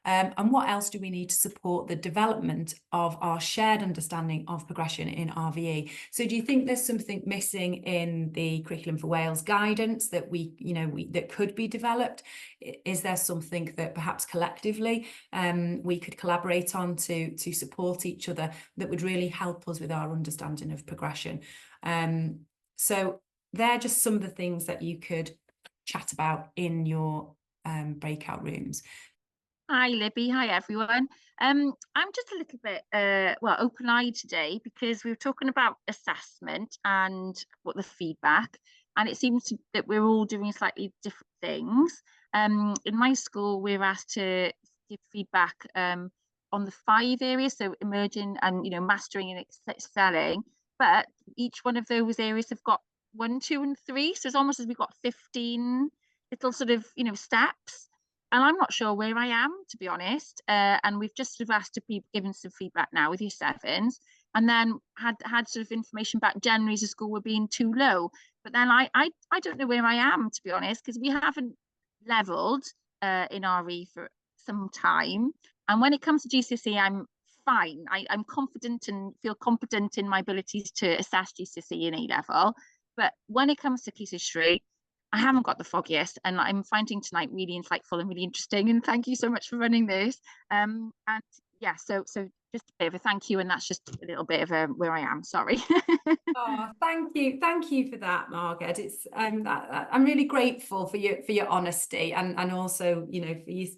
And what else do we need to support the development of our shared understanding of progression in RVE? So do you think there's something missing in the Curriculum for Wales guidance that that could be developed? Is there something that perhaps collectively we could collaborate on to support each other that would really help us with our understanding of progression? So they're just some of the things that you could chat about in your breakout rooms. Hi, Libby. Hi, everyone. I'm just a little bit, open-eyed today because we were talking about assessment and what the feedback, and it seems that we're all doing slightly different things. In my school, we're asked to give feedback on the 5 areas, so emerging and mastering and excelling. But each one of those areas have got 1, 2, and 3. So it's almost as we've got 15 little sort of steps. And I'm not sure where I am, to be honest. And we've just sort of asked to be given some feedback now with your 7s, and then had sort of information back generally as a school were being too low. But then I don't know where I am, to be honest, because we haven't levelled in RE for some time. And when it comes to GCSE, I'm fine. I'm confident and feel competent in my abilities to assess GCSE and A-level. But when it comes to case history, I haven't got the foggiest, and I'm finding tonight really insightful and really interesting. And thank you so much for running this. And yeah, so just a bit of a thank you, and that's just a little bit of where I am. Sorry. Oh, thank you for that, Margaret. It's I'm really grateful for your honesty, and also for you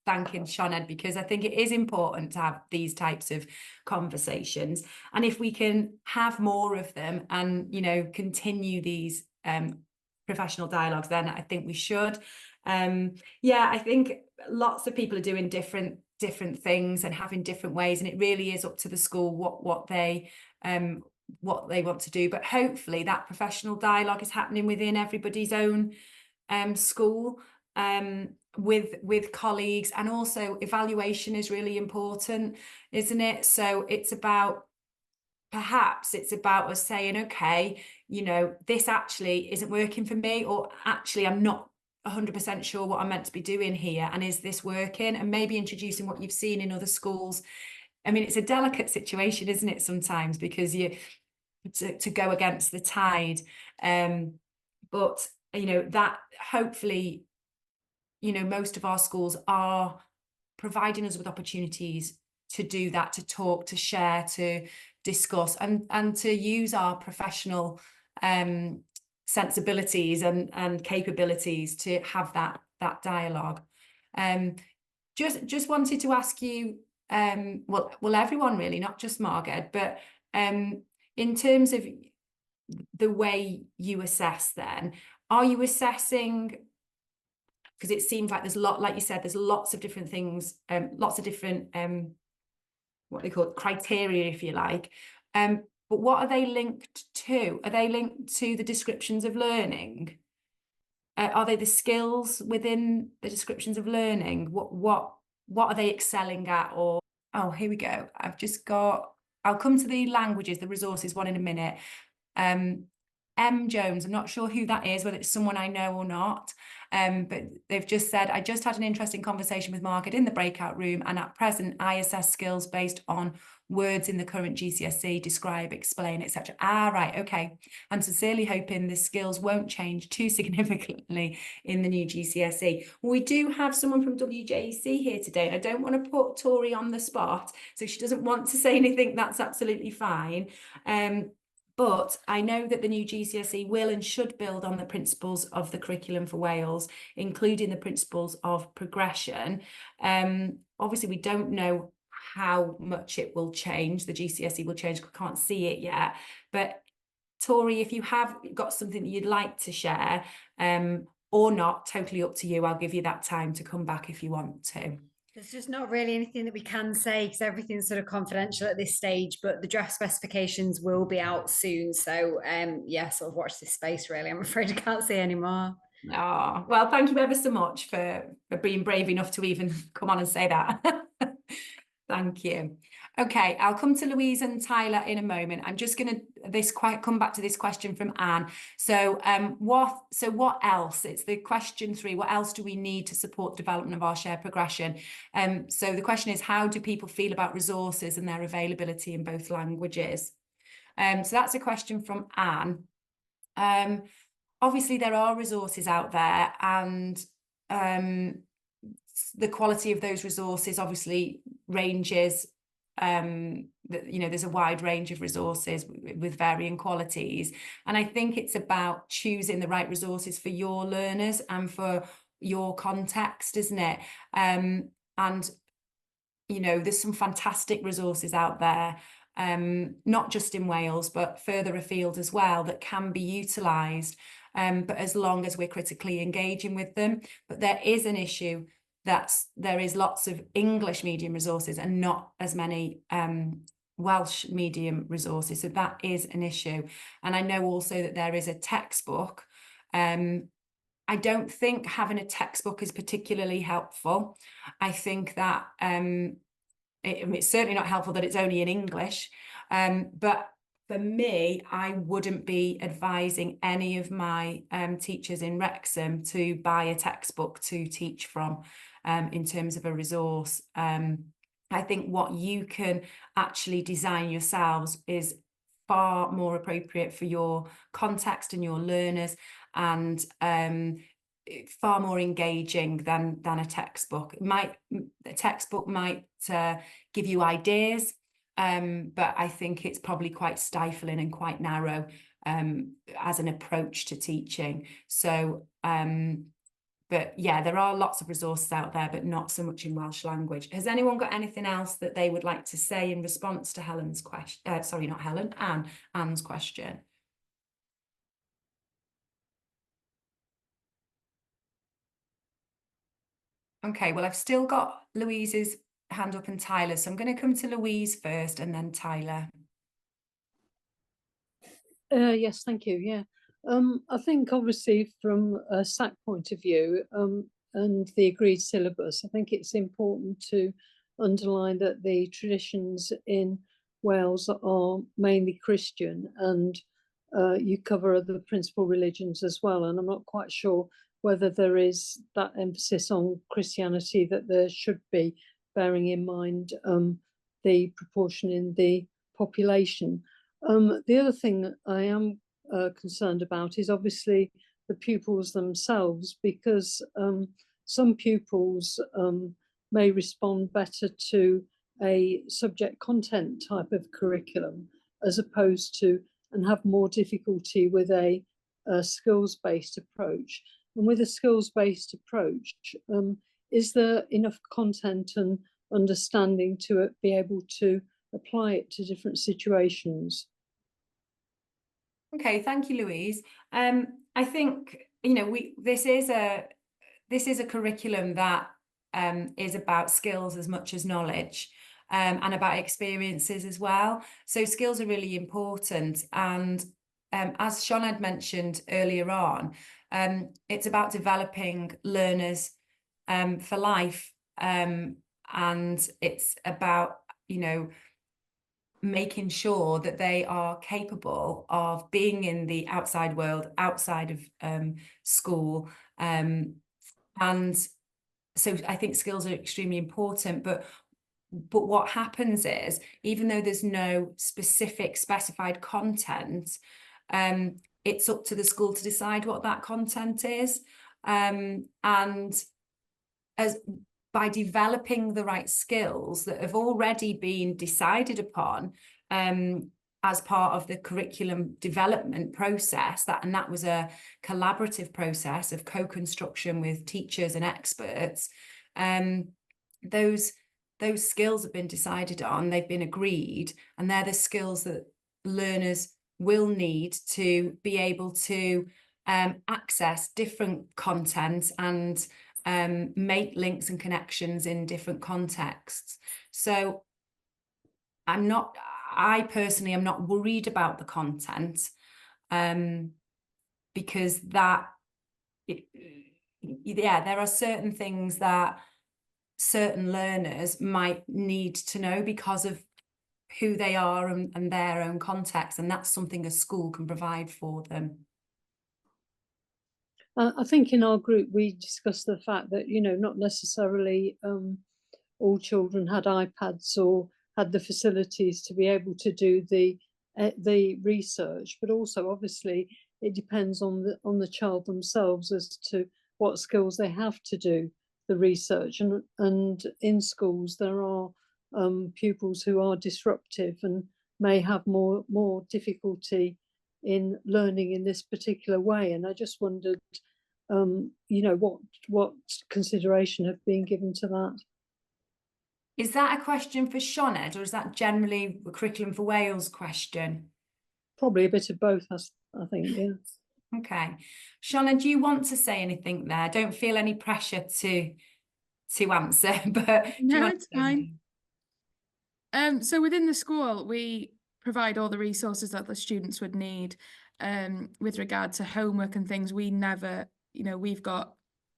thanking Sioned, because I think it is important to have these types of conversations, and if we can have more of them and continue these professional dialogues, then I think we should. I think lots of people are doing different things and having different ways, and it really is up to the school what they want to do. But hopefully that professional dialogue is happening within everybody's own school, with colleagues, and also evaluation is really important, isn't it? So it's about perhaps it's about us saying, okay, you know, this actually isn't working for me, or actually I'm not 100% sure what I'm meant to be doing here, and is this working? And maybe introducing what you've seen in other schools. I mean, it's a delicate situation, isn't it, sometimes, because you to go against the tide, but you know, that hopefully, you know, most of our schools are providing us with opportunities to do that, to talk, to share, to discuss, and to use our professional sensibilities and capabilities to have that dialogue. Just wanted to ask you, well, everyone really, not just Margaret, but in terms of the way you assess, then, are you assessing, because it seems like there's like you said, there's lots of different things, lots of different what they call criteria, if you like, but what are they linked to? Are they linked to the descriptions of learning? Are they the skills within the descriptions of learning? What are they excelling at? Or, oh, here we go. I'll come to the languages, the resources one in a minute. M. Jones, I'm not sure who that is, whether it's someone I know or not, but they've just said, I just had an interesting conversation with Margaret in the breakout room, and at present I assess skills based on words in the current GCSE, describe, explain, etc. Right, okay. I'm sincerely hoping the skills won't change too significantly in the new GCSE. We do have someone from WJEC here today, and I don't want to put Tori on the spot, so if she doesn't want to say anything, that's absolutely fine. But I know that the new GCSE will and should build on the principles of the curriculum for Wales, including the principles of progression. Obviously, we don't know how much it will change. The GCSE will change, we can't see it yet. But Tori, if you have got something that you'd like to share, or not, totally up to you. I'll give you that time to come back if you want to. There's just not really anything that we can say, because everything's sort of confidential at this stage, but the draft specifications will be out soon. So yeah, sort of watch this space, really. I'm afraid I can't say any more. Oh, well, thank you ever so much for being brave enough to even come on and say that. Thank you. Okay, I'll come to Louise and Tyler in a moment. I'm just going to come back to this question from Anne. So what else? It's the question 3. What else do we need to support the development of our shared progression? So the question is, how do people feel about resources and their availability in both languages? So that's a question from Anne. Obviously, there are resources out there, and the quality of those resources obviously ranges. There's a wide range of resources with varying qualities, and I think it's about choosing the right resources for your learners and for your context, isn't it? And there's some fantastic resources out there, not just in Wales but further afield as well, that can be utilised, but as long as we're critically engaging with them. But there is an issue that there is lots of English medium resources and not as many Welsh medium resources. So that is an issue. And I know also that there is a textbook. I don't think having a textbook is particularly helpful. I think that it's certainly not helpful that it's only in English. But for me, I wouldn't be advising any of my teachers in Wrexham to buy a textbook to teach from in terms of a resource. I think what you can actually design yourselves is far more appropriate for your context and your learners, and far more engaging than a textbook. A textbook might give you ideas, but I think it's probably quite stifling and quite narrow as an approach to teaching. So but yeah, there are lots of resources out there, but not so much in Welsh language. Has anyone got anything else that they would like to say in response to Helen's question? Sorry, not Helen, Anne's question. Okay, well, I've still got Louise's hand up and Tyler, so I'm going to come to Louise first and then Tyler. Yes, thank you. Yeah, I think obviously from a SAC point of view and the agreed syllabus, I think it's important to underline that the traditions in Wales are mainly Christian, and you cover other principal religions as well. And I'm not quite sure whether there is that emphasis on Christianity that there should be, bearing in mind the proportion in the population. The other thing that I am concerned about is obviously the pupils themselves, because some pupils may respond better to a subject content type of curriculum as opposed to, and have more difficulty with a skills-based approach. And with a skills-based approach, is there enough content and understanding to be able to apply it to different situations? Okay, thank you, Louise. I think, you know, this is a curriculum that is about skills as much as knowledge, and about experiences as well. So skills are really important. And as Sioned mentioned earlier on, it's about developing learners for life. And it's about, you know, making sure that they are capable of being in the outside world, outside of school. And so I think skills are extremely important, but what happens is, even though there's no specified content, it's up to the school to decide what that content is. And as by developing the right skills that have already been decided upon as part of the curriculum development process, and that was a collaborative process of co-construction with teachers and experts, those skills have been decided on, they've been agreed, and they're the skills that learners will need to be able to access different content and make links and connections in different contexts. So I personally am not worried about the content, because there are certain things that certain learners might need to know because of who they are and their own context, and that's something a school can provide for them. I think in our group we discussed the fact that, you know, not necessarily all children had iPads or had the facilities to be able to do the research, but also obviously it depends on the child themselves as to what skills they have to do the research. And in schools there are pupils who are disruptive and may have more difficulty in learning in this particular way. And I just wondered, you know, what consideration have been given to that. Is that a question for Sioned, or is that generally a Curriculum for Wales question? Probably a bit of both, I think, yeah. Okay. Sioned, do you want to say anything there? Don't feel any pressure to answer, but no, it's fine. So within the school, we provide all the resources that the students would need. With regard to homework and things, we never, you know, we've got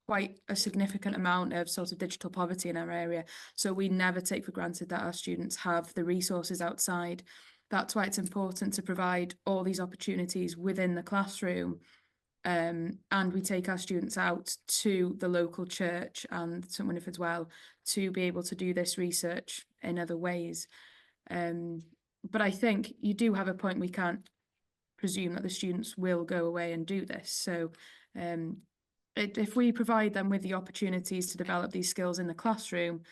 quite a significant amount of sort of digital poverty in our area. So we never take for granted that our students have the resources outside. That's why it's important to provide all these opportunities within the classroom. And we take our students out to the local church and St Winifred's Well to be able to do this research in other ways. But I think you do have a point, we can't presume that the students will go away and do this. So if we provide them with the opportunities to develop these skills in the classroom,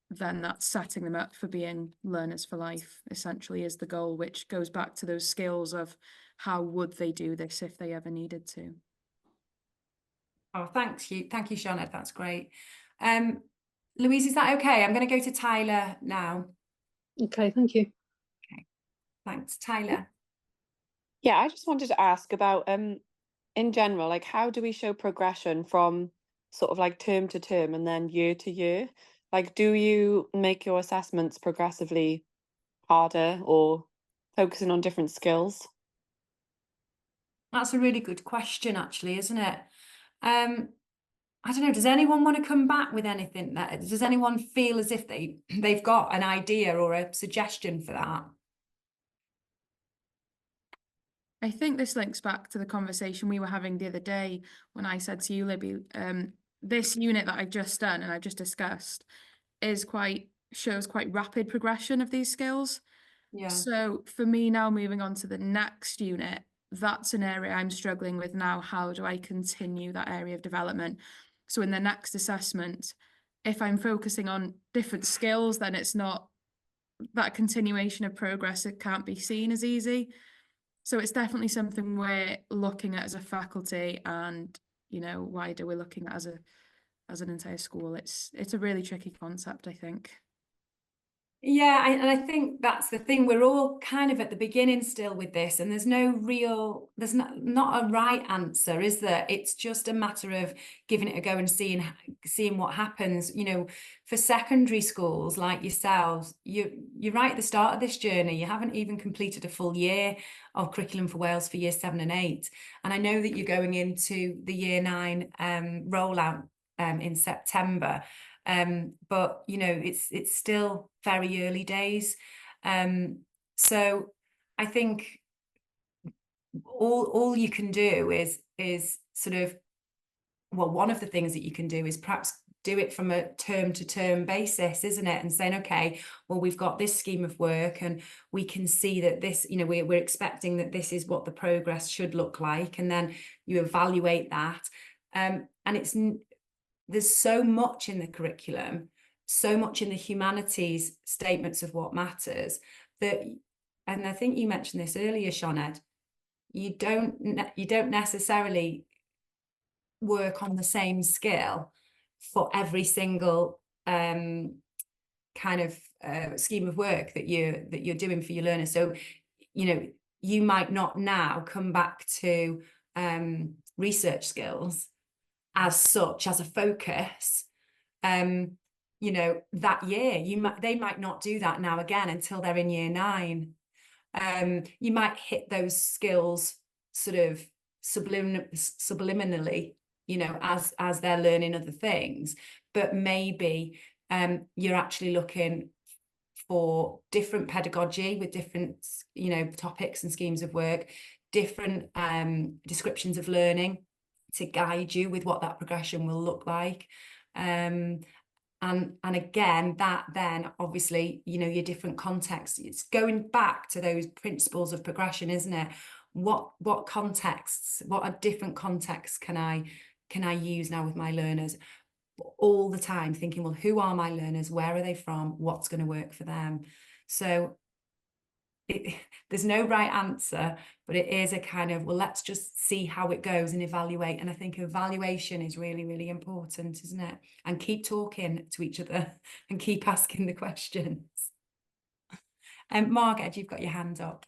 then that's setting them up for being learners for life, essentially, is the goal, which goes back to those skills of how would they do this if they ever needed to. Oh, thank you, Sioned, that's great. Louise, is that okay? I'm going to go to Tyler now. Okay, thank you. Okay, thanks. Tyler. Yeah, I just wanted to ask about in general, like, how do we show progression from sort of like term to term and then year to year? Like, do you make your assessments progressively harder or focusing on different skills? That's a really good question, actually, isn't it? I I don't know, does anyone want to come back with anything? Does anyone feel as if they've got an idea or a suggestion for that? I think this links back to the conversation we were having the other day when I said to you, Libby, this unit that I've just done and I've just discussed shows quite rapid progression of these skills. Yeah. So for me now, moving on to the next unit, that's an area I'm struggling with now. How do I continue that area of development? So in the next assessment, if I'm focusing on different skills, then it's not that continuation of progress. It can't be seen as easy. So it's definitely something we're looking at as a faculty, and wider we're looking at as an entire school. It's a really tricky concept, I think. Yeah, and I think that's the thing. We're all kind of at the beginning still with this, and there's not a right answer, is there? It's just a matter of giving it a go and seeing what happens. For secondary schools like yourselves, you're right at the start of this journey. You haven't even completed a full year of curriculum for Wales for year 7 and 8, and I know that you're going into the year 9 rollout in September. But it's still very early days. So I think all you can do is sort of, well, one of the things that you can do is perhaps do it from a term to term basis, isn't it? And saying, okay, well, we've got this scheme of work and we can see that this, we're expecting that this is what the progress should look like. And then you evaluate that. And there's so much in the curriculum, so much in the humanities statements of what matters, and I think you mentioned this earlier, Sioned, you don't necessarily work on the same skill for every single kind of scheme of work that you're doing for your learners. So you might not now come back to research skills as such, as a focus, that year. They might not do that now again until they're in year 9. You might hit those skills sort of subliminally, as they're learning other things, but maybe you're actually looking for different pedagogy with different, topics and schemes of work, different descriptions of learning to guide you with what that progression will look like. And again, that then obviously, your different contexts, it's going back to those principles of progression, isn't it? What contexts, what are different contexts can I use now with my learners all the time, thinking, well, who are my learners? Where are they from? What's going to work for them? So there's no right answer, but it is a kind of, well, let's just see how it goes and evaluate. And I think evaluation is really, really important, isn't it? And keep talking to each other and keep asking the questions. Margaret, you've got your hand up.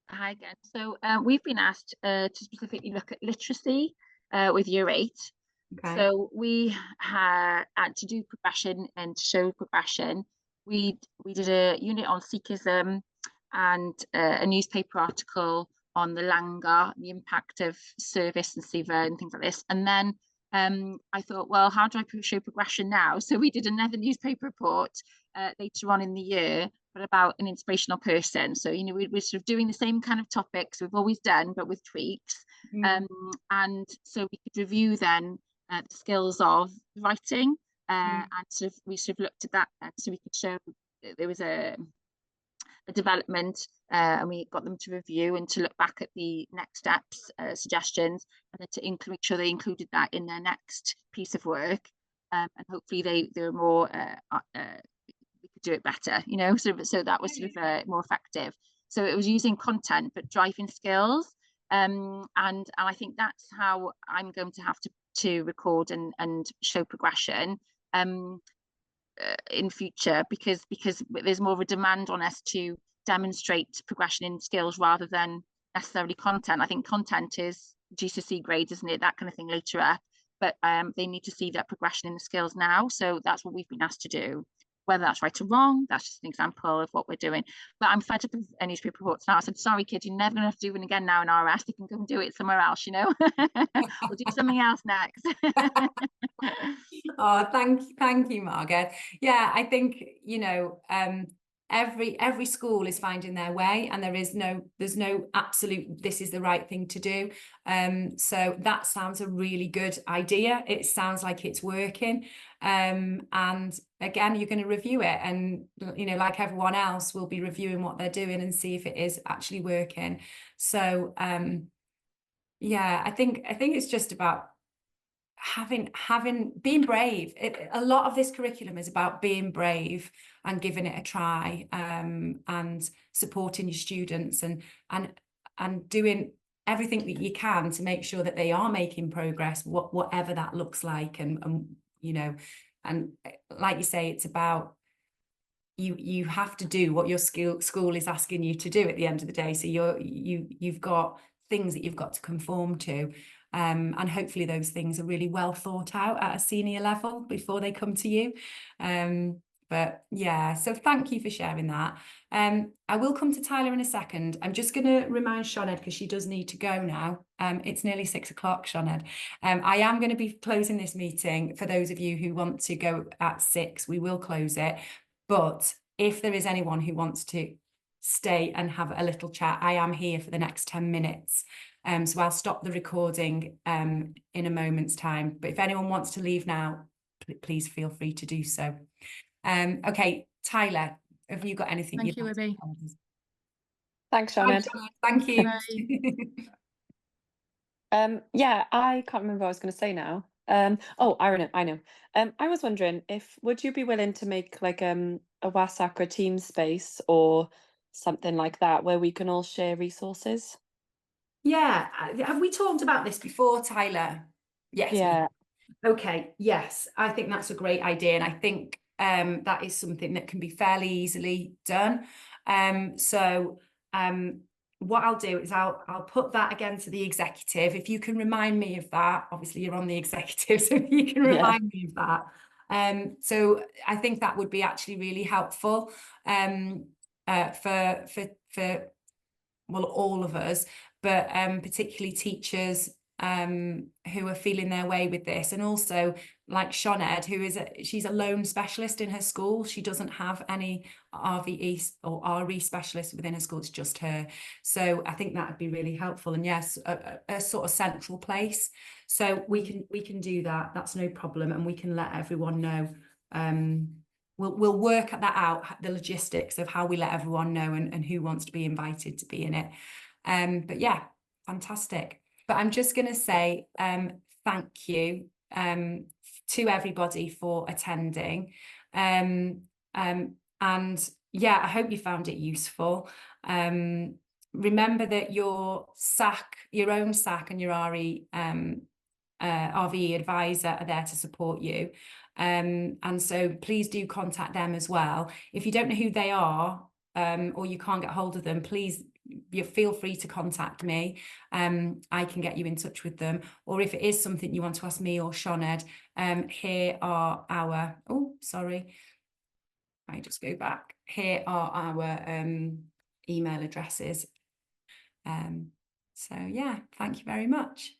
Hi again. So we've been asked to specifically look at literacy with year 8. Okay. So we had to do progression and to show progression. We did a unit on Sikhism and a newspaper article on the Langar, the impact of service and seva and things like this. And then I thought, well, how do I show progression now? So we did another newspaper report later on in the year, but about an inspirational person. So, we're sort of doing the same kind of topics we've always done, but with tweaks. And so we could review then the skills of writing. And we looked at that, so we could show there was a development, and we got them to review and to look back at the next steps, suggestions, and then to make sure they included that in their next piece of work, and hopefully they were more we could do it better, so that was sort of more effective. So it was using content but driving skills, and I think that's how I'm going to have to record and show progression in future, because there's more of a demand on us to demonstrate progression in skills rather than necessarily content. I think content is GCSE grades, isn't it, that kind of thing later up, but they need to see that progression in the skills now. So that's what we've been asked to do. whether that's right or wrong, that's just an example of what we're doing. But I'm fed up of newspaper reports now. I said, sorry kids, you're never going to have to do one again now in RS. You can go and do it somewhere else, you know. We'll do something else next. Oh, thank you, Margaret. Yeah, I think, you know, every school is finding their way, and there's no absolute this is the right thing to do. So that sounds a really good idea. It sounds like it's working. And again, you're going to review it, and you know, like everyone else, we'll be reviewing what they're doing and see if it is actually working. So yeah, I think it's just about being brave. A lot of this curriculum is about being brave and giving it a try, and supporting your students and doing everything that you can to make sure that they are making progress, whatever that looks like. And you know, and like you say, it's about you have to do what your school is asking you to do at the end of the day. So you've got things that you've got to conform to. And hopefully those things are really well thought out at a senior level before they come to you. But yeah, so thank you for sharing that. I will come to Tyler in a second. I'm just going to remind Sioned, because she does need to go now. It's nearly 6 o'clock, Sioned. I am going to be closing this meeting. For those of you who want to go at 6, we will close it. But if there is anyone who wants to stay and have a little chat, I am here for the next 10 minutes. So I'll stop the recording in a moment's time. But if anyone wants to leave now, please feel free to do so. Okay, Tyler, have you got anything? Thank you, Libby. Thanks, Sioned. Thank you. Yeah, I can't remember what I was going to say now. Oh, I know. I was wondering would you be willing to make like a WhatsApp team space or something like that where we can all share resources? Yeah, have we talked about this before, Tyler? Yes. Yeah. Okay, yes, I think that's a great idea, and I think that is something that can be fairly easily done. So what I'll do is I'll put that again to the executive. If you can remind me of that, obviously you're on the executive, so if you can remind me of that. So I think that would be actually really helpful for well, all of us, but particularly teachers who are feeling their way with this. And also like Sioned, who she's a lone specialist in her school. She doesn't have any RVE or RE specialists within her school. It's just her. So I think that would be really helpful. And yes, a sort of central place. So we can do that. That's no problem. And we can let everyone know. We'll work that out, the logistics of how we let everyone know and who wants to be invited to be in it. But yeah, fantastic. But I'm just going to say thank you to everybody for attending. And yeah, I hope you found it useful. Remember that your own SAC and your RVE advisor are there to support you. And so please do contact them as well. If you don't know who they are or you can't get hold of them, please feel free to contact me. I can get you in touch with them. Or if it is something you want to ask me or Sioned, here are our, oh, sorry. I just go back. Here are our email addresses. So yeah, thank you very much.